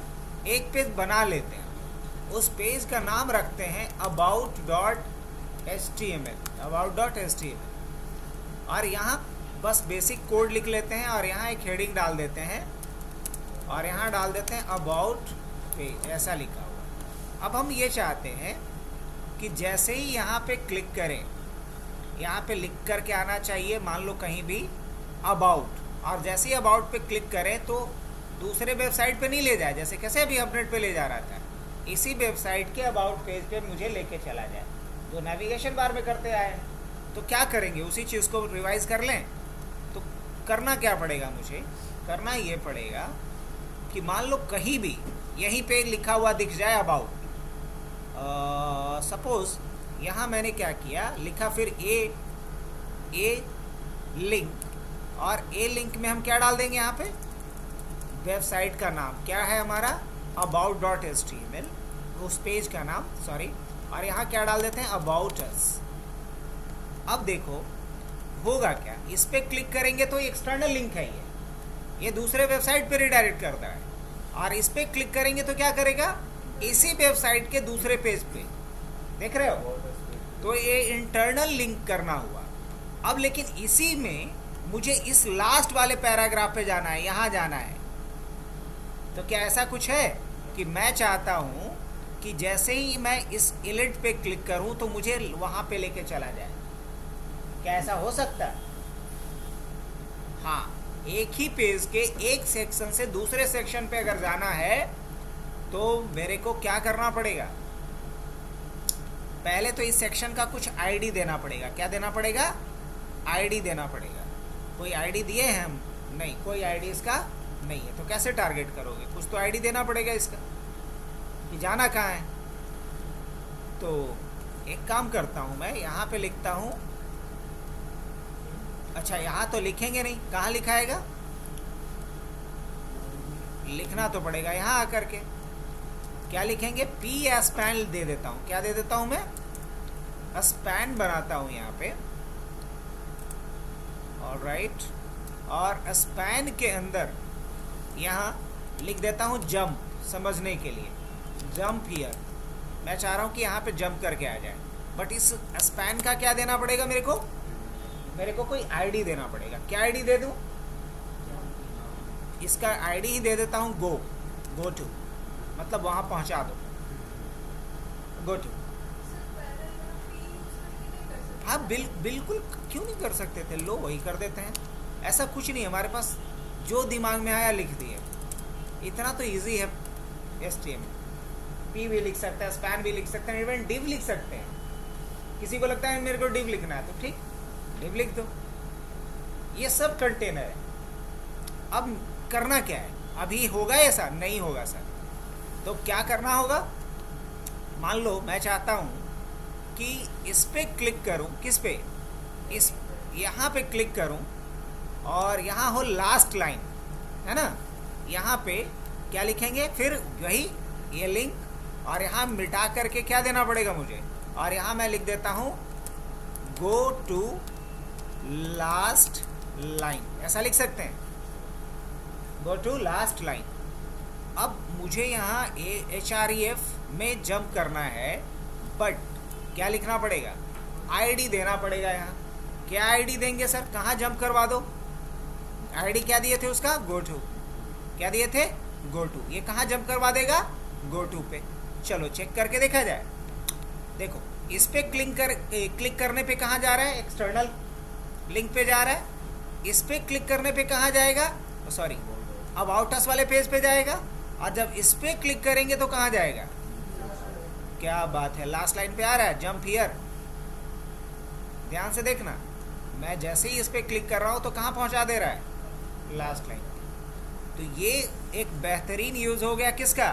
एक पेज बना लेते हैं। उस पेज का नाम रखते हैं about.html, और यहाँ बस बेसिक कोड लिख लेते हैं, और यहाँ एक हेडिंग डाल देते हैं, और यहाँ डाल देते हैं अबाउट पेज, ऐसा लिखा हुआ। अब हम ये चाहते हैं कि जैसे ही यहाँ पे क्लिक करें, यहाँ पे लिख करके आना चाहिए, मान लो कहीं भी अबाउट, और जैसे ही अबाउट पे क्लिक करें तो दूसरे वेबसाइट पे नहीं ले जाए, जैसे कैसे अभी अपडेट पे ले जा रहा था, इसी वेबसाइट के अबाउट पेज पे मुझे लेके चला जाए, जो नेविगेशन बार में करते आए। तो क्या करेंगे, उसी चीज़ को रिवाइज कर लें। तो करना क्या पड़ेगा, मुझे करना ये पड़ेगा कि मान लो कहीं भी यहीं पे लिखा हुआ दिख जाए अबाउट, सपोज यहाँ मैंने क्या किया, लिखा फिर ए लिंक, और ए लिंक में हम क्या डाल देंगे, यहाँ पे वेबसाइट का नाम क्या है हमारा, about.html, उस पेज का नाम, सॉरी, और यहाँ क्या डाल देते हैं, अबाउट अस। अब देखो होगा क्या, इस पे क्लिक करेंगे तो एक्सटर्नल लिंक है, ये दूसरे वेबसाइट पे रिडायरेक्ट करता है, और इस पे क्लिक करेंगे तो क्या करेगा, इसी वेबसाइट के दूसरे पेज पे, देख रहे हो। तो ये इंटरनल लिंक करना हुआ। अब लेकिन इसी में मुझे इस लास्ट वाले पैराग्राफ पे जाना है, यहाँ जाना है। तो क्या ऐसा कुछ है कि मैं चाहता हूँ कि जैसे ही मैं इस इलेट पे क्लिक करूँ तो मुझे वहाँ पे लेके चला जाए, क्या ऐसा हो सकता है? हाँ, एक ही पेज के एक सेक्शन से दूसरे सेक्शन पे अगर जाना है तो मेरे को क्या करना पड़ेगा, पहले तो इस सेक्शन का कुछ आईडी देना पड़ेगा। क्या देना पड़ेगा, आईडी देना पड़ेगा। कोई आईडी दिए हैं हम? नहीं, कोई आईडी इसका नहीं है। तो कैसे टारगेट करोगे, कुछ तो आईडी देना पड़ेगा इसका कि जाना कहाँ है। तो एक काम करता हूँ, मैं यहाँ पे लिखता हूँ, अच्छा यहाँ तो लिखेंगे नहीं, कहाँ लिखाएगा, लिखना तो पड़ेगा यहाँ आकर के। क्या लिखेंगे, पी स्पैन दे देता हूँ। क्या दे देता हूँ मैं, स्पैन बनाता हूँ यहाँ पे, ऑलराइट। और स्पैन के अंदर यहाँ लिख देता हूँ जंप, समझने के लिए, जंप हियर। मैं चाह रहा हूँ कि यहाँ पे जंप करके आ जाए, बट इस स्पैन का क्या देना पड़ेगा मेरे को कोई आईडी देना पड़ेगा। क्या आईडी दे दूँ, इसका आईडी ही दे देता हूँ गो टू, मतलब वहाँ पहुँचा दो, गो टू। हाँ बिल्कुल, क्यों नहीं कर सकते थे, लो वही कर देते हैं। ऐसा कुछ नहीं, हमारे पास जो दिमाग में आया लिख दिए, इतना तो इजी है। HTML पी भी लिख सकते हैं, स्पैन भी लिख सकते हैं, इवन डिव लिख सकते हैं। किसी को लगता है मेरे को डिव लिखना है तो ठीक, डिव लिख दो। ये सब कंटेनर है। अब करना क्या है, अभी होगा ऐसा नहीं होगा सर, तो क्या करना होगा, मान लो मैं चाहता हूँ कि इस पे क्लिक करूँ, किस पे, इस यहाँ पे क्लिक करूँ, और यहाँ हो लास्ट लाइन, है ना। यहाँ पे क्या लिखेंगे, फिर वही ये लिंक, और यहाँ मिटा करके क्या देना पड़ेगा मुझे, और यहाँ मैं लिख देता हूँ गो टू लास्ट लाइन, ऐसा लिख सकते हैं, गो टू लास्ट लाइन। अब मुझे यहाँ href में जंप करना है, बट क्या लिखना पड़ेगा, आईडी देना पड़ेगा। यहाँ क्या आईडी देंगे सर, कहाँ जंप करवा दो, आईडी क्या दिए थे उसका, गो टू। क्या दिए थे, गो टू। ये कहाँ जंप करवा देगा, गो टू पे। चलो चेक करके देखा जाए। देखो इस पे क्लिक करने पे कहाँ जा रहा है, एक्सटर्नल लिंक पे जा रहा है। इस पे क्लिक करने पे कहाँ जाएगा, सॉरी, अबाउट अस वाले पेज पे जाएगा, और जब इस पे क्लिक करेंगे तो कहाँ जाएगा? क्या बात है, लास्ट लाइन पे आ रहा है, जंप हियर। ध्यान से देखना, मैं जैसे ही इस पे क्लिक कर रहा हूँ तो कहाँ पहुँचा दे रहा है? Last line. तो ये एक बेहतरीन यूज हो गया किसका?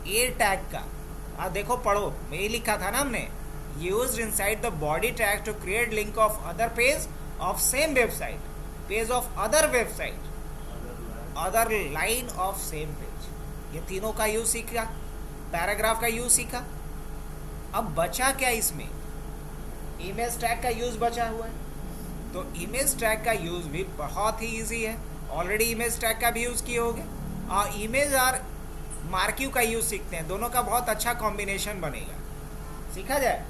ए टैग का। आप देखो, पढ़ो, यही लिखा था ना हमने, used inside the body tag to create link of other page of same website, page of other website, other line of same page. ये तीनों का यूज सीखा, पैराग्राफ का यूज सीखा। अब बचा क्या इसमें? इमेज टैग का यूज बचा हुआ है। तो इमेज टैग का यूज भी बहुत ही इजी है, ऑलरेडी इमेज टैग का भी यूज किए होंगे। और इमेज और मार्क्यू का यूज सीखते हैं, दोनों का बहुत अच्छा कॉम्बिनेशन बनेगा। सीखा जाए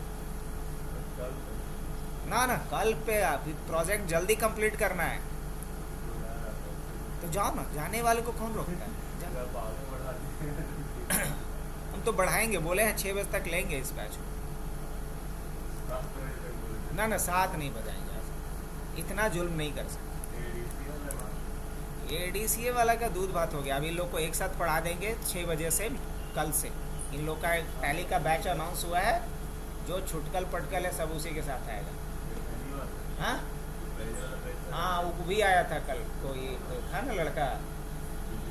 ना? कल पे अभी प्रोजेक्ट जल्दी कंप्लीट करना है, तो जाओ ना, जाने वाले को कौन रोकता है? हम तो बढ़ाएंगे, बोले हैं 6 बजे तक लेंगे इस बैच को। ना 7 नहीं बजाएंगे, इतना जुल्म नहीं कर सकते। ADCA वाला का दूध भात हो गया। अभी इन लोग को एक साथ पढ़ा देंगे 6 बजे से, कल से। इन लोग का टैली का बैच अनाउंस हुआ है, जो छुटकल पटकल है सब उसी के साथ आएगा। हाँ, वो भी आया था कल, कोई था ना लड़का,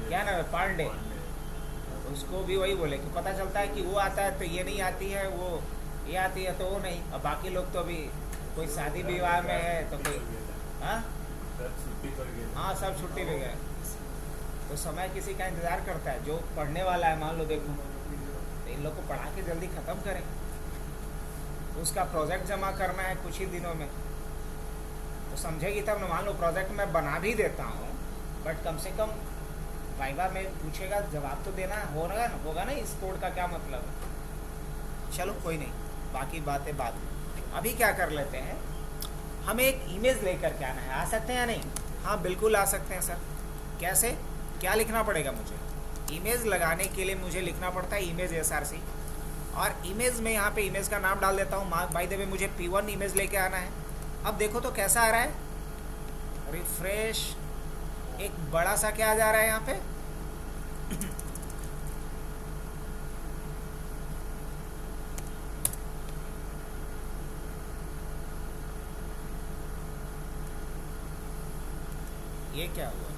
क्या ना, पांडे, उसको भी वही बोले कि पता चलता है कि वो आता है तो ये नहीं आती है, वो ये आती है तो वो नहीं। अब बाकी लोग तो अभी कोई शादी विवाह में है तो कोई, हाँ, सब छुट्टी पे गए। तो समय किसी का इंतज़ार करता है, जो पढ़ने वाला है, मान लो देखो, तो इन लोग को पढ़ा के जल्दी ख़त्म करें। उसका प्रोजेक्ट जमा करना है कुछ ही दिनों में, तो समझेगी तब ना। मान लो प्रोजेक्ट मैं बना भी देता हूँ, बट कम से कम वाइवा में पूछेगा, जवाब तो देना होगा ना इस कोड का क्या मतलब है। चलो कोई नहीं, बाकी बातें बाद में। अभी क्या कर लेते हैं, हमें एक इमेज लेकर के आना है। आ सकते हैं या नहीं? हाँ बिल्कुल आ सकते हैं सर। कैसे, क्या लिखना पड़ेगा मुझे? इमेज लगाने के लिए मुझे लिखना पड़ता है इमेज SRC, और इमेज में यहाँ पे इमेज का नाम डाल देता हूँ। बाय द वे मुझे P1 इमेज लेके आना है। अब देखो तो कैसा आ रहा है, रिफ्रेश, एक बड़ा सा क्या आ जा रहा है यहाँ पे, ये क्या हुआ?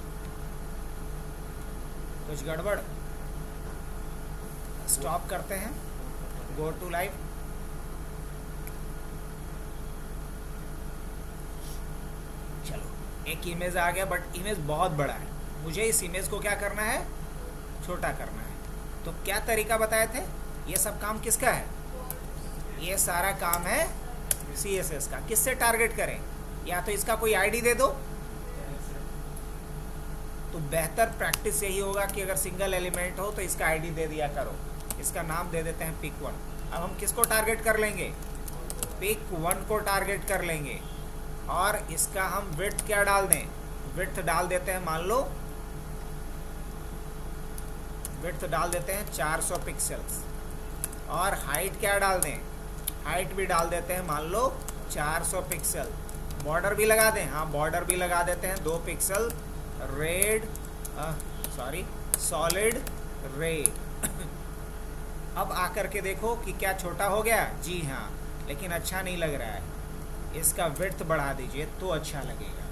कुछ गड़बड़? स्टॉप करते हैं, गो टू लाइव। चलो, एक इमेज आ गया, बट इमेज बहुत बड़ा है। मुझे इस इमेज को क्या करना है? छोटा करना है। तो क्या तरीका बताए थे? ये सब काम किसका है? ये सारा काम है CSS का। किससे टारगेट करें? या तो इसका कोई आईडी दे दो, तो बेहतर प्रैक्टिस यही होगा कि अगर सिंगल एलिमेंट हो तो इसका आईडी दे दिया करो। इसका नाम दे देते हैं pick1। अब हम किसको टारगेट कर लेंगे? pick1 को टारगेट कर लेंगे। और इसका हम विड्थ क्या डाल दें? विड्थ डाल देते हैं, मान लो विड्थ डाल देते हैं 400 पिक्सल्स। और हाइट क्या डाल दें? हाइट भी डाल देते हैं, मान लो 400 पिक्सल। बॉर्डर भी लगा दें, हाँ बॉर्डर भी लगा देते हैं 2 पिक्सल सॉलिड रेड। अब आकर के देखो कि क्या छोटा हो गया? जी हाँ, लेकिन अच्छा नहीं लग रहा है। इसका विड्थ बढ़ा दीजिए तो अच्छा लगेगा।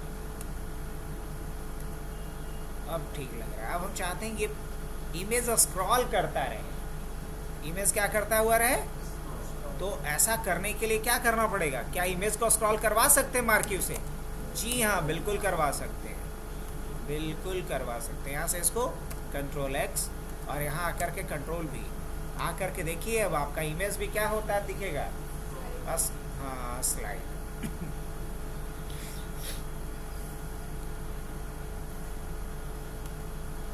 अब ठीक लग रहा है। अब हम चाहते हैं ये इमेज स्क्रॉल करता रहे। इमेज क्या करता हुआ रहे? तो ऐसा करने के लिए क्या करना पड़ेगा? क्या इमेज को स्क्रॉल करवा सकते हैं मार्क्यू से? जी हाँ, बिल्कुल करवा सकते हैं, बिल्कुल करवा सकते हैं। यहाँ से इसको Ctrl+X, और यहाँ आकर के कंट्रोल भी आकर के देखिए। अब आपका इमेज भी क्या होता है दिखेगा, बस। हाँ, स्लाइड।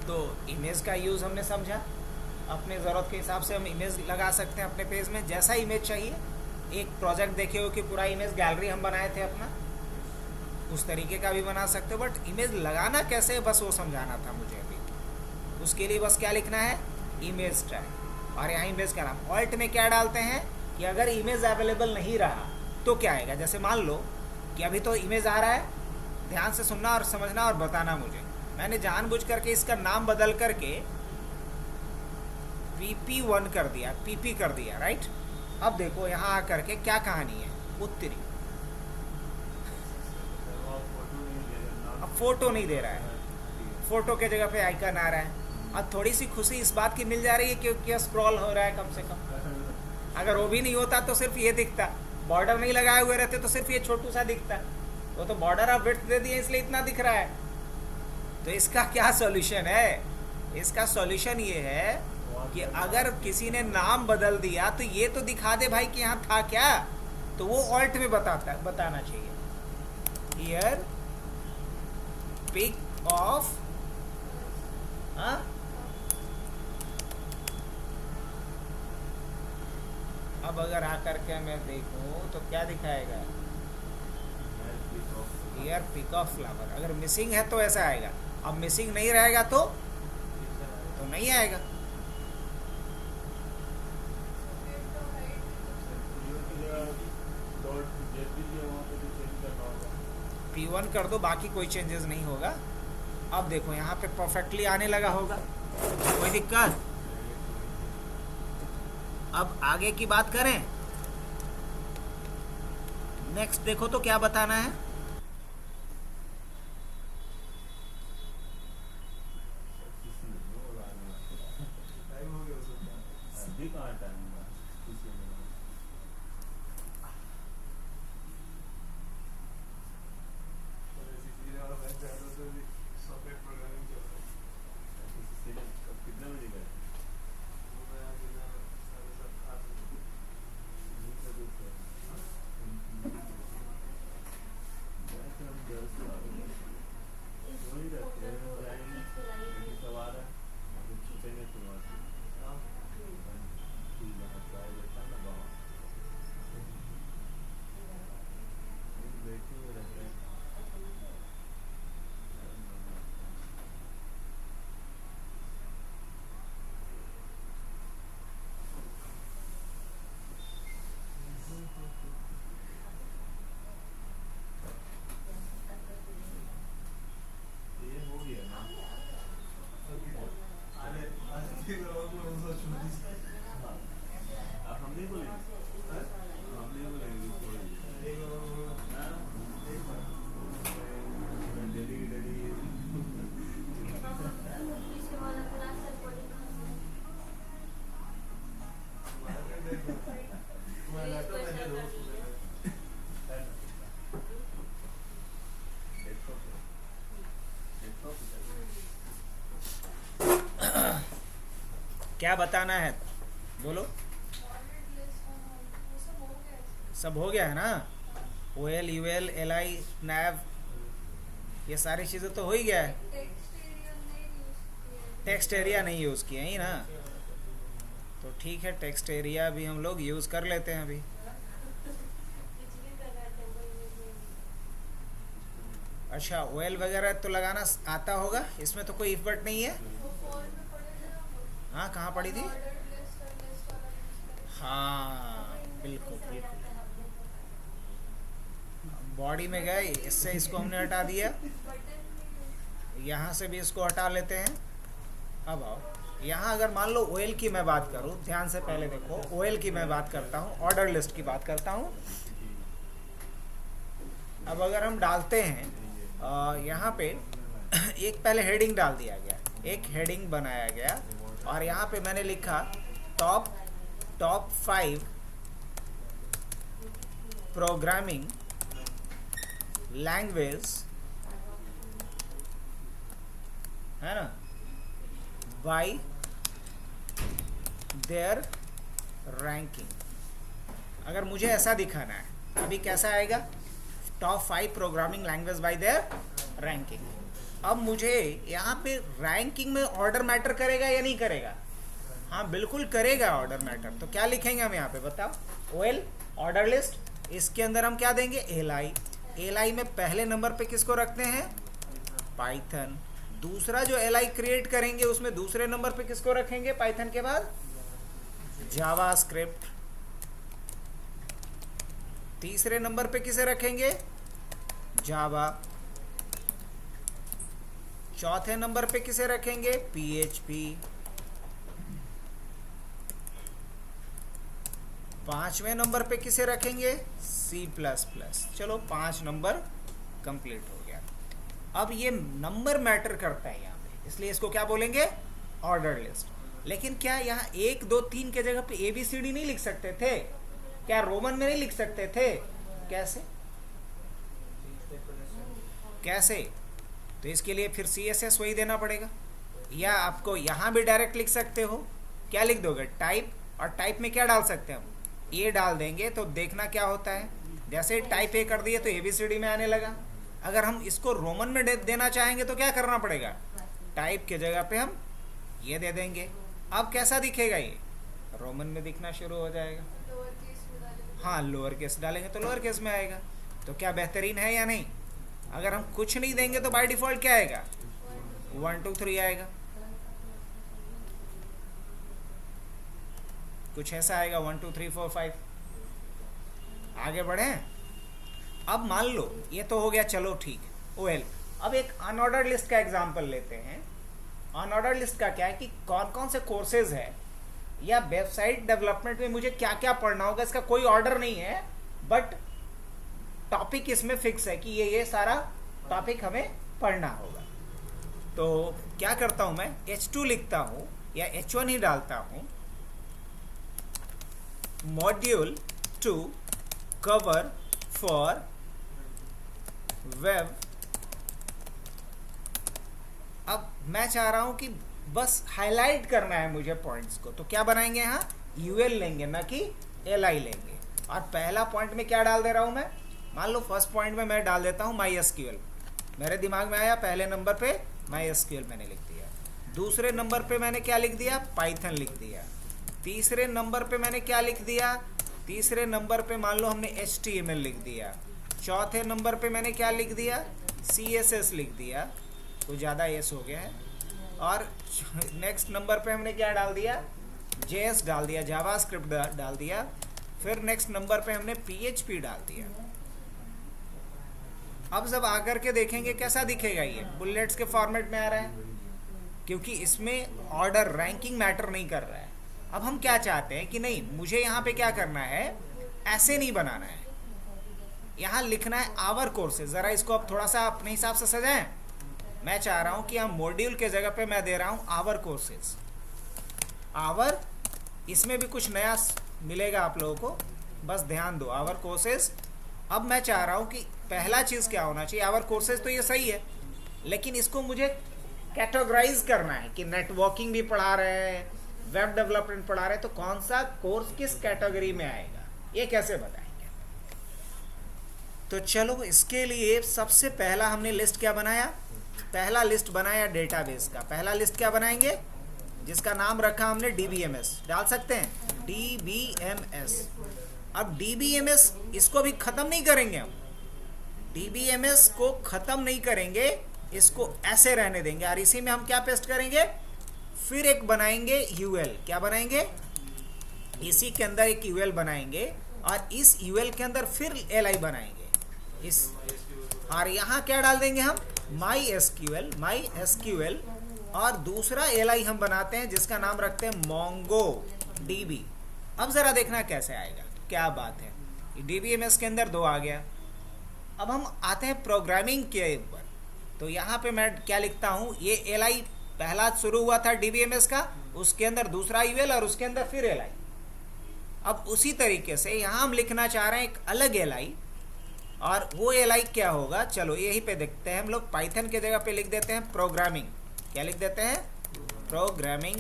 तो इमेज का यूज़ हमने समझा। अपने ज़रूरत के हिसाब से हम इमेज लगा सकते हैं अपने पेज में, जैसा इमेज चाहिए। एक प्रोजेक्ट देखे हो कि पूरा इमेज गैलरी हम बनाए थे अपना, उस तरीके का भी बना सकते हो। बट इमेज लगाना कैसे, बस वो समझाना था मुझे अभी। उसके लिए बस क्या लिखना है? Image tag. और यहाँ इमेज का नाम ऑल्ट में क्या डालते हैं कि अगर इमेज अवेलेबल नहीं रहा तो क्या आएगा। जैसे मान लो कि अभी तो इमेज आ रहा है, ध्यान से सुनना और समझना और बताना मुझे। मैंने जानबूझ करके इसका नाम बदल करके VP1 कर दिया, PP कर दिया, राइट। अब देखो यहाँ आकर के क्या कहानी है, उत्तरी अब फोटो नहीं दे रहा है, फोटो के जगह पे आइकन आ रहा है। अब थोड़ी सी खुशी इस बात की मिल जा रही है क्योंकि स्क्रॉल हो रहा है कम से कम। अगर वो भी नहीं होता तो सिर्फ ये दिखता, बॉर्डर नहीं लगाए हुए रहते तो सिर्फ ये छोटू सा दिखता। वो तो बॉर्डर आप विड्थ दे दिए इसलिए इतना दिख रहा है। तो इसका क्या सॉल्यूशन है? इसका सॉल्यूशन ये है कि अगर किसी ने नाम बदल दिया तो ये तो दिखा दे भाई कि यहाँ था क्या, तो वो ऑल्ट में बताना चाहिए, हियर पिक ऑफ, हाँ अब अगर आकर के मैं देखूं तो क्या दिखाएगा, हियर पिक ऑफ फ्लावर। अगर मिसिंग है तो ऐसा आएगा, अब मिसिंग नहीं रहेगा तो नहीं आएगा। P1 कर दो, बाकी कोई चेंजेस नहीं होगा। अब देखो यहाँ पे परफेक्टली आने लगा होगा, कोई दिक्कत? अब आगे की बात करें, नेक्स्ट देखो तो क्या बताना है। क्या बताना है बोलो। सब हो गया है ना, OL UL LI NAV ये सारी चीज़ें तो हो ही गया है। टेक्स्ट एरिया नहीं यूज़ किए ही ना, तो ठीक है, टेक्स्ट एरिया भी हम लोग यूज़ कर लेते हैं अभी। अच्छा OL वगैरह तो लगाना आता होगा, इसमें तो कोई इफर्ट नहीं है। हाँ कहाँ पड़ी थी? हाँ बिल्कुल बिल्कुल, बॉडी में गए, इससे इसको हमने हटा दिया, यहाँ से भी इसको हटा लेते हैं। अब आओ यहाँ, अगर मान लो OL की मैं बात करूँ, ध्यान से पहले देखो, OL की मैं बात करता हूँ, ऑर्डर लिस्ट की बात करता हूँ। अब अगर हम डालते हैं यहाँ पे एक पहले हेडिंग डाल दिया गया, एक हेडिंग बनाया गया और यहाँ पे मैंने लिखा टॉप 5 प्रोग्रामिंग लैंग्वेज, है ना, बाय देयर रैंकिंग। अगर मुझे ऐसा दिखाना है, अभी कैसा आएगा, top 5 programming language by there ranking. अब मुझे यहाँ पे रैंकिंग में ऑर्डर मैटर करेगा या नहीं करेगा? हाँ बिल्कुल करेगा ऑर्डर मैटर। तो क्या लिखेंगे हम यहाँ पे बताओ, OL ऑर्डर लिस्ट, इसके अंदर हम क्या देंगे, LI में पहले नंबर पे किसको रखते हैं, पाइथन। दूसरा जो LI क्रिएट करेंगे उसमें दूसरे नंबर पे किसको रखेंगे पाइथन के बाद, जावास्क्रिप्ट। तीसरे नंबर पे किसे रखेंगे, जावा। चौथे नंबर पे किसे रखेंगे, PHP। 5वें नंबर पे किसे रखेंगे? C++। चलो 5 नंबर कंप्लीट हो गया। अब ये नंबर मैटर करता है यहाँ पे, इसलिए इसको क्या बोलेंगे? Order list. लेकिन क्या यहाँ 1 2 3 के जगह पे ABCD नहीं लिख सकते थे? क्या रोमन में नहीं लिख सकते थे? कैसे कैसे? तो इसके लिए फिर CSS वही देना पड़ेगा, या आपको यहाँ भी डायरेक्ट लिख सकते हो। क्या लिख दोगे? टाइप, और टाइप में क्या डाल सकते हैं हम? ये डाल देंगे तो देखना क्या होता है। जैसे टाइप ए कर दिए तो ABCD में आने लगा। अगर हम इसको रोमन में देना चाहेंगे तो क्या करना पड़ेगा? टाइप के जगह पे हम ये दे देंगे। अब कैसा दिखेगा? ये रोमन में दिखना शुरू हो जाएगा। हाँ, लोअर केस डालेंगे तो लोअर केस में आएगा। तो क्या बेहतरीन है या नहीं? अगर हम कुछ नहीं देंगे तो बाय डिफॉल्ट क्या आएगा? 1 2 3 आएगा, कुछ ऐसा आएगा 1 2 3 4 5। आगे बढ़े। अब मान लो ये तो हो गया, चलो ठीक। OL। अब एक अनऑर्डर्ड लिस्ट का एग्जांपल लेते हैं। अनऑर्डर्ड लिस्ट का क्या है कि कौन कौन से कोर्सेज है या वेबसाइट डेवलपमेंट में मुझे क्या क्या पढ़ना होगा, इसका कोई ऑर्डर नहीं है, बट टॉपिक इसमें फिक्स है कि ये सारा टॉपिक हमें पढ़ना होगा। तो क्या करता हूं मैं? H2 लिखता हूं या H1 ही डालता हूं। Module 2 cover for web. अब मैं चाह रहा हूं कि बस हाईलाइट करना है मुझे पॉइंट्स को, तो क्या बनाएंगे? यहाँ UL लेंगे, ना कि LI लेंगे। और पहला पॉइंट में क्या डाल दे रहा हूं मैं? मान लो फर्स्ट पॉइंट में मैं डाल देता हूं MySQL। मेरे दिमाग में आया, पहले नंबर पे MySQL मैंने लिख दिया। दूसरे नंबर पे मैंने क्या लिख दिया? Python लिख दिया। तीसरे नंबर पे मैंने क्या लिख दिया? तीसरे नंबर पे मान लो हमने HTML लिख दिया। चौथे नंबर पे मैंने क्या लिख दिया? CSS लिख दिया, कुछ ज़्यादा एस हो गया है। और नेक्स्ट नंबर पे हमने क्या डाल दिया? JS डाल दिया, जावास्क्रिप्ट डाल दिया। फिर नेक्स्ट नंबर पे हमने PHP डाल दिया। अब जब आकर के देखेंगे कैसा दिखेगा? ये बुलेट्स के फॉर्मेट में आ रहा है, क्योंकि इसमें ऑर्डर रैंकिंग मैटर नहीं कर रहा है। अब हम क्या चाहते हैं कि नहीं, मुझे यहाँ पे क्या करना है? ऐसे नहीं बनाना है, यहाँ लिखना है आवर कोर्सेज। ज़रा इसको अब थोड़ा सा अपने हिसाब से सजाएं। मैं चाह रहा हूँ कि हम मॉड्यूल के जगह पे मैं दे रहा हूँ आवर कोर्सेज। आवर, इसमें भी कुछ नया मिलेगा आप लोगों को, बस ध्यान दो। Our courses. अब मैं चाह रहा हूँ कि पहला चीज़ क्या होना चाहिए? आवर कोर्सेज तो ये सही है, लेकिन इसको मुझे कैटेगराइज करना है कि नेटवर्किंग भी पढ़ा रहे हैं, वेब डेवलपमेंट पढ़ा रहे हैं, तो कौन सा कोर्स किस कैटेगरी में आएगा, ये कैसे बताएंगे? तो चलो, इसके लिए सबसे पहला हमने लिस्ट क्या बनाया? पहला लिस्ट बनाया डेटाबेस का। पहला लिस्ट क्या बनाएंगे? जिसका नाम रखा हमने DBMS। डाल सकते हैं DBMS। अब DBMS इसको भी खत्म नहीं करेंगे हम, DBMS को खत्म नहीं करेंगे, इसको ऐसे रहने देंगे। और इसी में हम क्या पेस्ट करेंगे? फिर एक बनाएंगे UL। क्या बनाएंगे? इसी के अंदर एक UL बनाएंगे, और इस UL के अंदर फिर LI बनाएंगे इस। और यहाँ क्या डाल देंगे हम? MySQL। और दूसरा LI हम बनाते हैं जिसका नाम रखते हैं MongoDB। अब जरा देखना कैसे आएगा। क्या बात है, DBMS के अंदर 2 आ गया। अब हम आते हैं प्रोग्रामिंग के ऊपर। तो यहाँ पे मैं क्या लिखता हूँ? ये LI पहला शुरू हुआ था DBMS का, उसके अंदर दूसरा UL और उसके अंदर फिर LI। अब उसी तरीके से यहाँ हम लिखना चाह रहे हैं एक अलग LI, और वो LI क्या होगा? चलो यहीं पे देखते हैं हम लोग। पाइथन के जगह पे लिख देते हैं प्रोग्रामिंग। क्या लिख देते हैं? Programming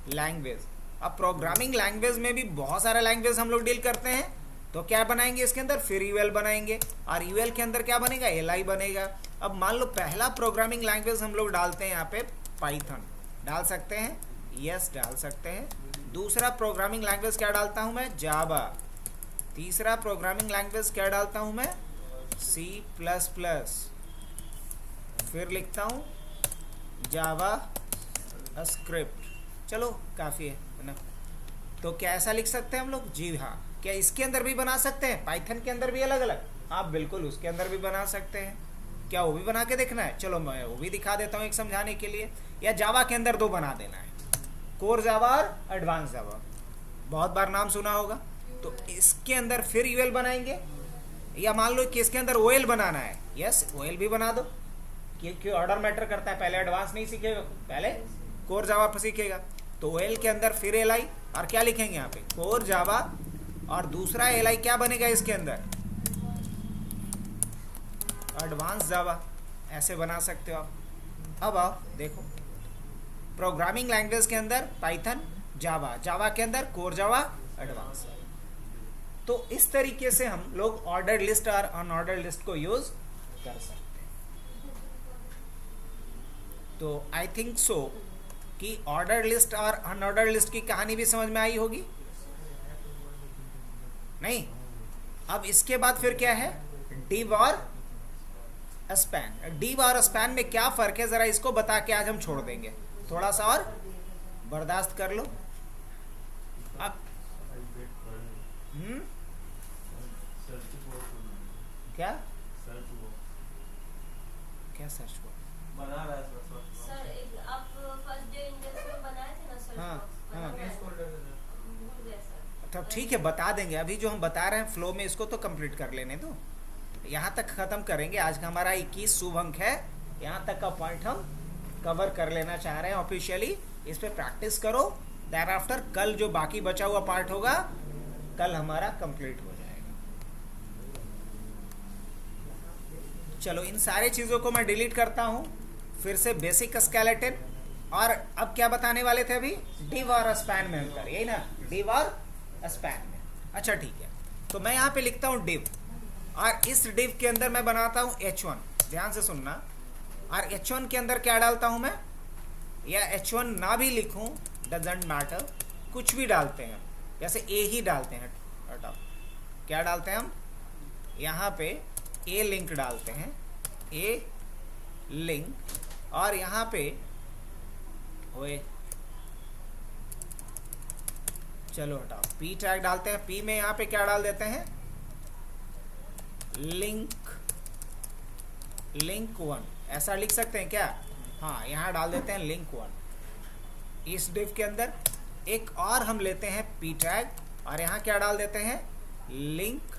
language. अब प्रोग्रामिंग लैंग्वेज में भी बहुत सारे लैंग्वेज हम लोग डील करते हैं, तो क्या बनाएंगे इसके अंदर? फिर UL बनाएंगे, और UL के अंदर क्या बनेगा? LI बनेगा। अब मान लो पहला प्रोग्रामिंग लैंग्वेज हम लोग डालते हैं यहाँ पे पाइथन। डाल सकते हैं? यस, डाल सकते हैं। दूसरा प्रोग्रामिंग लैंग्वेज क्या डालता हूँ मैं? जावा। तीसरा प्रोग्रामिंग लैंग्वेज क्या डालता हूँ मैं? C++। फिर लिखता हूँ जावा स्क्रिप्ट। चलो काफ़ी है ना? तो क्या ऐसा लिख सकते हैं हम लोग? जी हाँ। क्या इसके अंदर भी बना सकते हैं? पाइथन के अंदर भी अलग अलग? हाँ बिल्कुल, उसके अंदर भी बना सकते हैं। क्या वो भी बना के देखना है? चलो मैं वो भी दिखा देता हूँ एक समझाने के लिए। या जावा के अंदर 2 बना देना है, कोर जावा और एडवांस जावा। बहुत बार नाम सुना होगा। तो इसके अंदर फिर यूएल बनाएंगे, या मान लो कि इसके अंदर ओएल बनाना है, यस ओएल भी बना दो, क्योंकि ऑर्डर मैटर करता है, पहले एडवांस नहीं सीखेगा, पहले कोर जावा पर सीखेगा। तो ओएल के अंदर फिर एल आई, और क्या लिखेंगे यहाँ पे कोर जावा, और दूसरा एल आई क्या बनेगा इसके अंदर एडवांस जावा, ऐसे बना सकते हो आप। अब आप देखो प्रोग्रामिंग लैंग्वेज के अंदर पाइथन, जावा, जावा के अंदर कोर जावा एडवांस। तो इस तरीके से हम लोग ऑर्डर लिस्ट और अनऑर्डर लिस्ट को यूज कर सकते हैं। तो आई थिंक सो कि ऑर्डर लिस्ट और अनऑर्डर लिस्ट की कहानी भी समझ में आई होगी, नहीं? अब इसके बाद फिर क्या है, डिव और स्पैन। डिव और स्पैन में क्या फर्क है जरा इसको बता के आज हम छोड़ देंगे, थोड़ा सा और बर्दाश्त कर लो। अब क्या क्या सर्च को बना रहा है सर, एक आप फर्स्ट डे इंडेक्स में बनाए थे ना सर्च बॉक्स। हाँ भूल गए सर। तब ठीक है बता देंगे, अभी जो हम बता रहे हैं फ्लो में इसको तो कंप्लीट कर लेने दो। यहाँ तक खत्म करेंगे, आज का हमारा 21 शुभ अंक है, यहाँ तक का पॉइंट हम कवर कर लेना चाह रहे हैं ऑफिशियली। इस पे प्रैक्टिस करो, देयर आफ्टर कल जो बाकी बचा हुआ पार्ट होगा कल हमारा कंप्लीट हो जाएगा। चलो इन सारे चीज़ों को मैं डिलीट करता हूँ, फिर से बेसिक स्केलेटन। और अब क्या बताने वाले थे अभी, डिव और स्पैन में अंतर, यही ना, डिव और स्पैन में। अच्छा ठीक है, तो मैं यहाँ पे लिखता हूँ डिव, और इस डिव के अंदर मैं बनाता हूँ h1, ध्यान से सुनना। और h1 के अंदर क्या डालता हूँ मैं, या h1 ना भी लिखूँ डजेंट मैटर, कुछ भी डालते हैं, जैसे a ही डालते हैं, हटाओ क्या डालते हैं हम यहाँ पे a लिंक डालते हैं, a लिंक, और यहाँ पे ओए चलो हटाओ p टैग डालते हैं, p में यहाँ पे क्या डाल देते हैं लिंक 1, ऐसा लिख सकते हैं क्या, हाँ यहाँ डाल देते हैं लिंक 1। इस डिव के अंदर एक और हम लेते हैं p टैग, और यहाँ क्या डाल देते हैं लिंक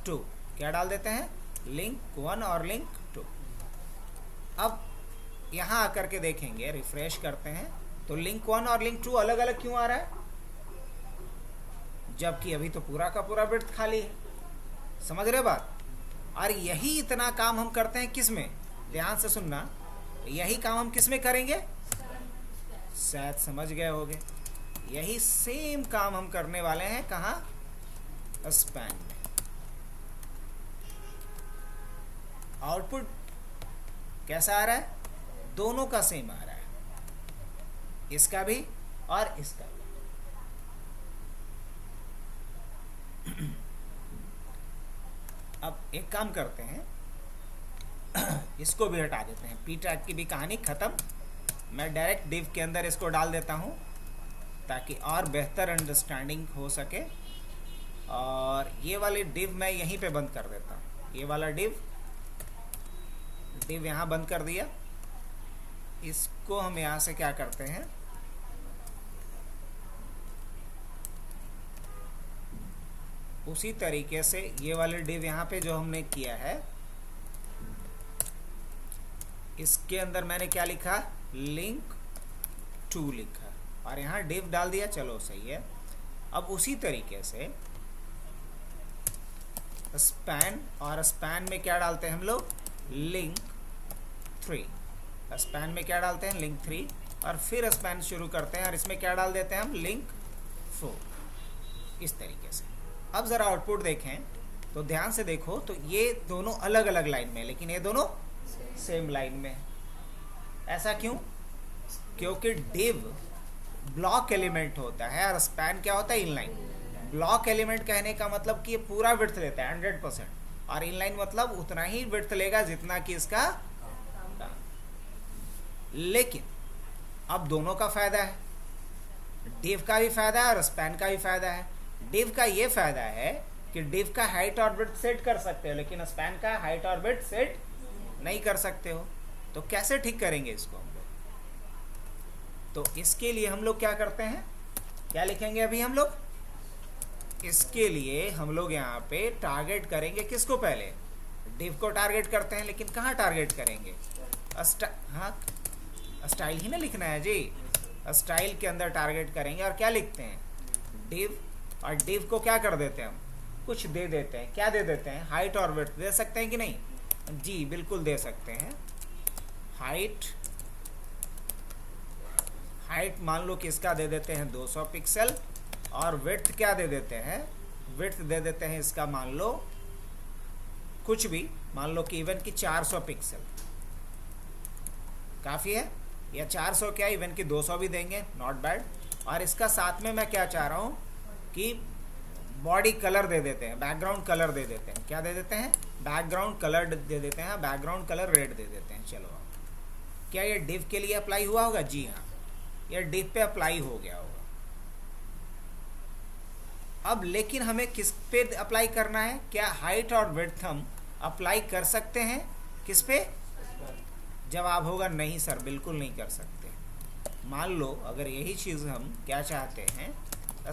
2, क्या डाल देते हैं लिंक 1 और लिंक 2। अब यहाँ आकर के देखेंगे, रिफ्रेश करते हैं तो लिंक 1 और लिंक 2 अलग अलग क्यों आ रहा है, जबकि अभी तो पूरा का पूरा विड्थ खाली है। समझ रहे बात? और यही इतना काम हम करते हैं किस में, ध्यान से सुनना, यही काम हम किस में करेंगे, शायद समझ गए होगे, यही सेम काम हम करने वाले हैं कहाँ, स्पैन में। आउटपुट कैसा आ रहा है, दोनों का सेम आ रहा है, इसका भी और इसका भी। अब एक काम करते हैं, इसको भी हटा देते हैं, पी टैग की भी कहानी खत्म। मैं डायरेक्ट डिव के अंदर इसको डाल देता हूँ ताकि और बेहतर अंडरस्टैंडिंग हो सके। और ये वाली डिव मैं यहीं पे बंद कर देता हूँ, ये वाला डिव यहाँ बंद कर दिया। इसको हम यहाँ से क्या करते हैं, उसी तरीके से ये वाले डिव यहाँ पे जो हमने किया है, इसके अंदर मैंने क्या लिखा, लिंक 2 लिखा, और यहाँ डिव डाल दिया, चलो सही है। अब उसी तरीके से स्पैन, और स्पैन में क्या डालते हैं हम लोग, लिंक 3, स्पैन में क्या डालते हैं लिंक 3, और फिर स्पैन शुरू करते हैं और इसमें क्या डाल देते हैं हम लिंक 4, इस तरीके से। अब ज़रा आउटपुट देखें तो ध्यान से देखो, तो ये दोनों अलग अलग लाइन में, लेकिन ये दोनों सेम लाइन में। ऐसा क्यों, क्योंकि डिव ब्लॉक एलिमेंट होता है और स्पैन क्या होता है, इनलाइन। ब्लॉक एलिमेंट कहने का मतलब कि ये पूरा विड्थ लेता है 100%, और इनलाइन मतलब उतना ही विड्थ लेगा जितना कि इसका। लेकिन अब दोनों का फायदा है, डिव का भी फायदा है और स्पैन का भी फायदा है। डिव का ये फायदा है कि डिव का हाइट और विड्थ सेट कर सकते हो, लेकिन स्पैन का हाइट और विड्थ सेट नहीं कर सकते हो। तो कैसे ठीक करेंगे इसको हम लोग, तो इसके लिए हम लोग क्या करते हैं, क्या लिखेंगे अभी हम लोग? इसके लिए हम लोग यहाँ पे टारगेट करेंगे किसको? पहले डिव को टारगेट करते हैं, लेकिन कहाँ टारगेट करेंगे? हाँ, स्टाइल ही ना लिखना है जी। स्टाइल के अंदर टारगेट करेंगे और क्या लिखते हैं? डिव। और डिव को क्या कर देते हैं हम? कुछ दे देते हैं। क्या दे देते हैं? हाइट और विड्थ दे सकते हैं कि नहीं? जी बिल्कुल दे सकते हैं। हाइट मान लो कि इसका दे देते हैं 200 पिक्सल, और विड्थ क्या दे देते हैं? विड्थ दे देते हैं इसका मान लो कुछ भी, मान लो कि इवन की 400 पिक्सल काफ़ी है, या 400 क्या, इवन की 200 भी देंगे, नॉट बैड। और इसका साथ में मैं क्या चाह रहा हूँ कि बॉडी कलर दे देते हैं, बैकग्राउंड कलर दे देते हैं। क्या दे देते हैं? बैकग्राउंड कलर दे देते हैं, बैकग्राउंड कलर रेड दे देते हैं। चलो क्या ये डिव के लिए अप्लाई हुआ होगा? जी हाँ, ये डिव पे अप्लाई हो गया होगा। अब लेकिन हमें किस पे अप्लाई करना है? क्या हाइट और विड्थ हम अप्लाई कर सकते हैं? किस पे? जवाब होगा नहीं सर, बिल्कुल नहीं कर सकते। मान लो अगर यही चीज़ हम क्या चाहते हैं,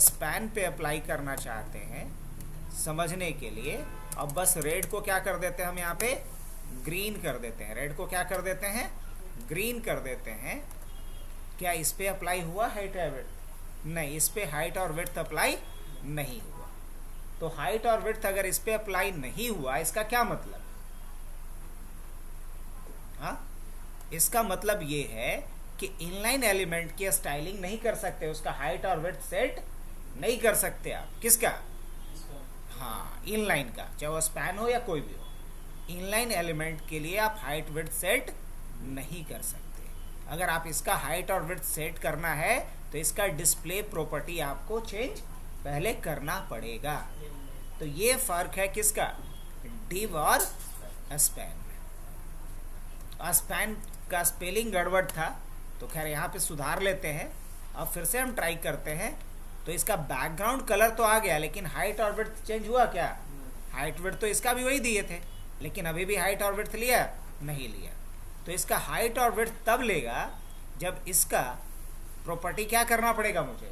स्पैन पे अप्लाई करना चाहते हैं समझने के लिए, अब बस रेड को क्या कर देते हैं हम यहाँ पे? ग्रीन कर देते हैं। रेड को क्या कर देते हैं? ग्रीन कर देते हैं। क्या इस पे अप्लाई हुआ हाइट और विड्थ? नहीं, इस पे हाइट और विड्थ अप्लाई नहीं हुआ। तो हाइट और विड्थ अगर इस पे अप्लाई नहीं हुआ, इसका क्या मतलब? हाँ, इसका मतलब ये है कि इनलाइन एलिमेंट की स्टाइलिंग नहीं कर सकते, उसका हाइट और विड्थ सेट नहीं कर सकते आप। किसका? हाँ, इनलाइन का, चाहे वो स्पैन हो या कोई भी हो। इनलाइन एलिमेंट के लिए आप हाइट विड्थ सेट नहीं कर सकते। अगर आप इसका हाइट और विड्थ सेट करना है तो इसका डिस्प्ले प्रॉपर्टी आपको चेंज पहले करना पड़ेगा। तो ये फर्क है किसका? डिव और स्पैन में। स्पैन का स्पेलिंग गड़बड़ था, तो खैर यहाँ पे सुधार लेते हैं। अब फिर से हम ट्राई करते हैं। तो इसका बैकग्राउंड कलर तो आ गया, लेकिन हाइट और विड्थ चेंज हुआ क्या? हाइट विड्थ तो इसका भी वही दिए थे, लेकिन अभी भी हाइट और विड्थ लिया? नहीं लिया। तो इसका हाइट और विड्थ तब लेगा जब इसका प्रॉपर्टी क्या करना पड़ेगा मुझे?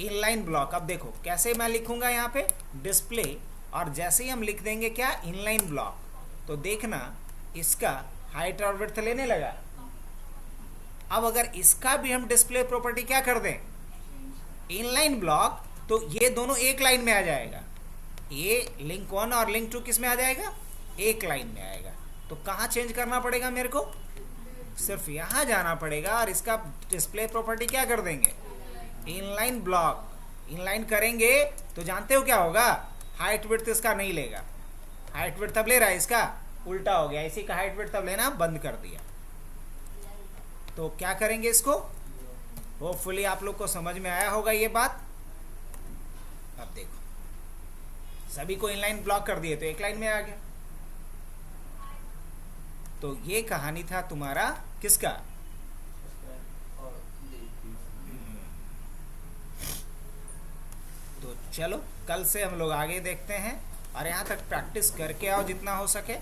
Inline block. अब देखो कैसे मैं लिखूंगा यहाँ पे? डिस्प्ले, और जैसे ही हम लिख देंगे क्या? इनलाइन ब्लॉक, तो देखना इसका हाइट और विड्थ लेने लगा। अब अगर इसका भी हम डिस्प्ले प्रॉपर्टी क्या कर दें? इनलाइन ब्लॉक, तो ये दोनों एक लाइन में आ जाएगा। ये लिंक 1 और लिंक 2 किस में आ जाएगा? एक लाइन में आएगा। तो कहाँ चेंज करना पड़ेगा मेरे को? सिर्फ यहाँ जाना पड़ेगा और इसका डिस्प्ले प्रॉपर्टी क्या कर देंगे? Inline block. इनलाइन करेंगे तो जानते हो क्या होगा? हाइट विड्थ इसका नहीं लेगा। हाइट विड्थ तब ले रहा है, इसका उल्टा हो गया। इसी का हाइट विड्थ तब लेना बंद कर दिया। तो क्या करेंगे इसको? होपफुली आप लोग को समझ में आया होगा ये बात। अब देखो सभी को इनलाइन ब्लॉक कर दिए तो एक लाइन में आ गया। तो ये कहानी था तुम्हारा किसका? तो चलो कल से हम लोग आगे देखते हैं, और यहाँ तक प्रैक्टिस करके आओ जितना हो सके।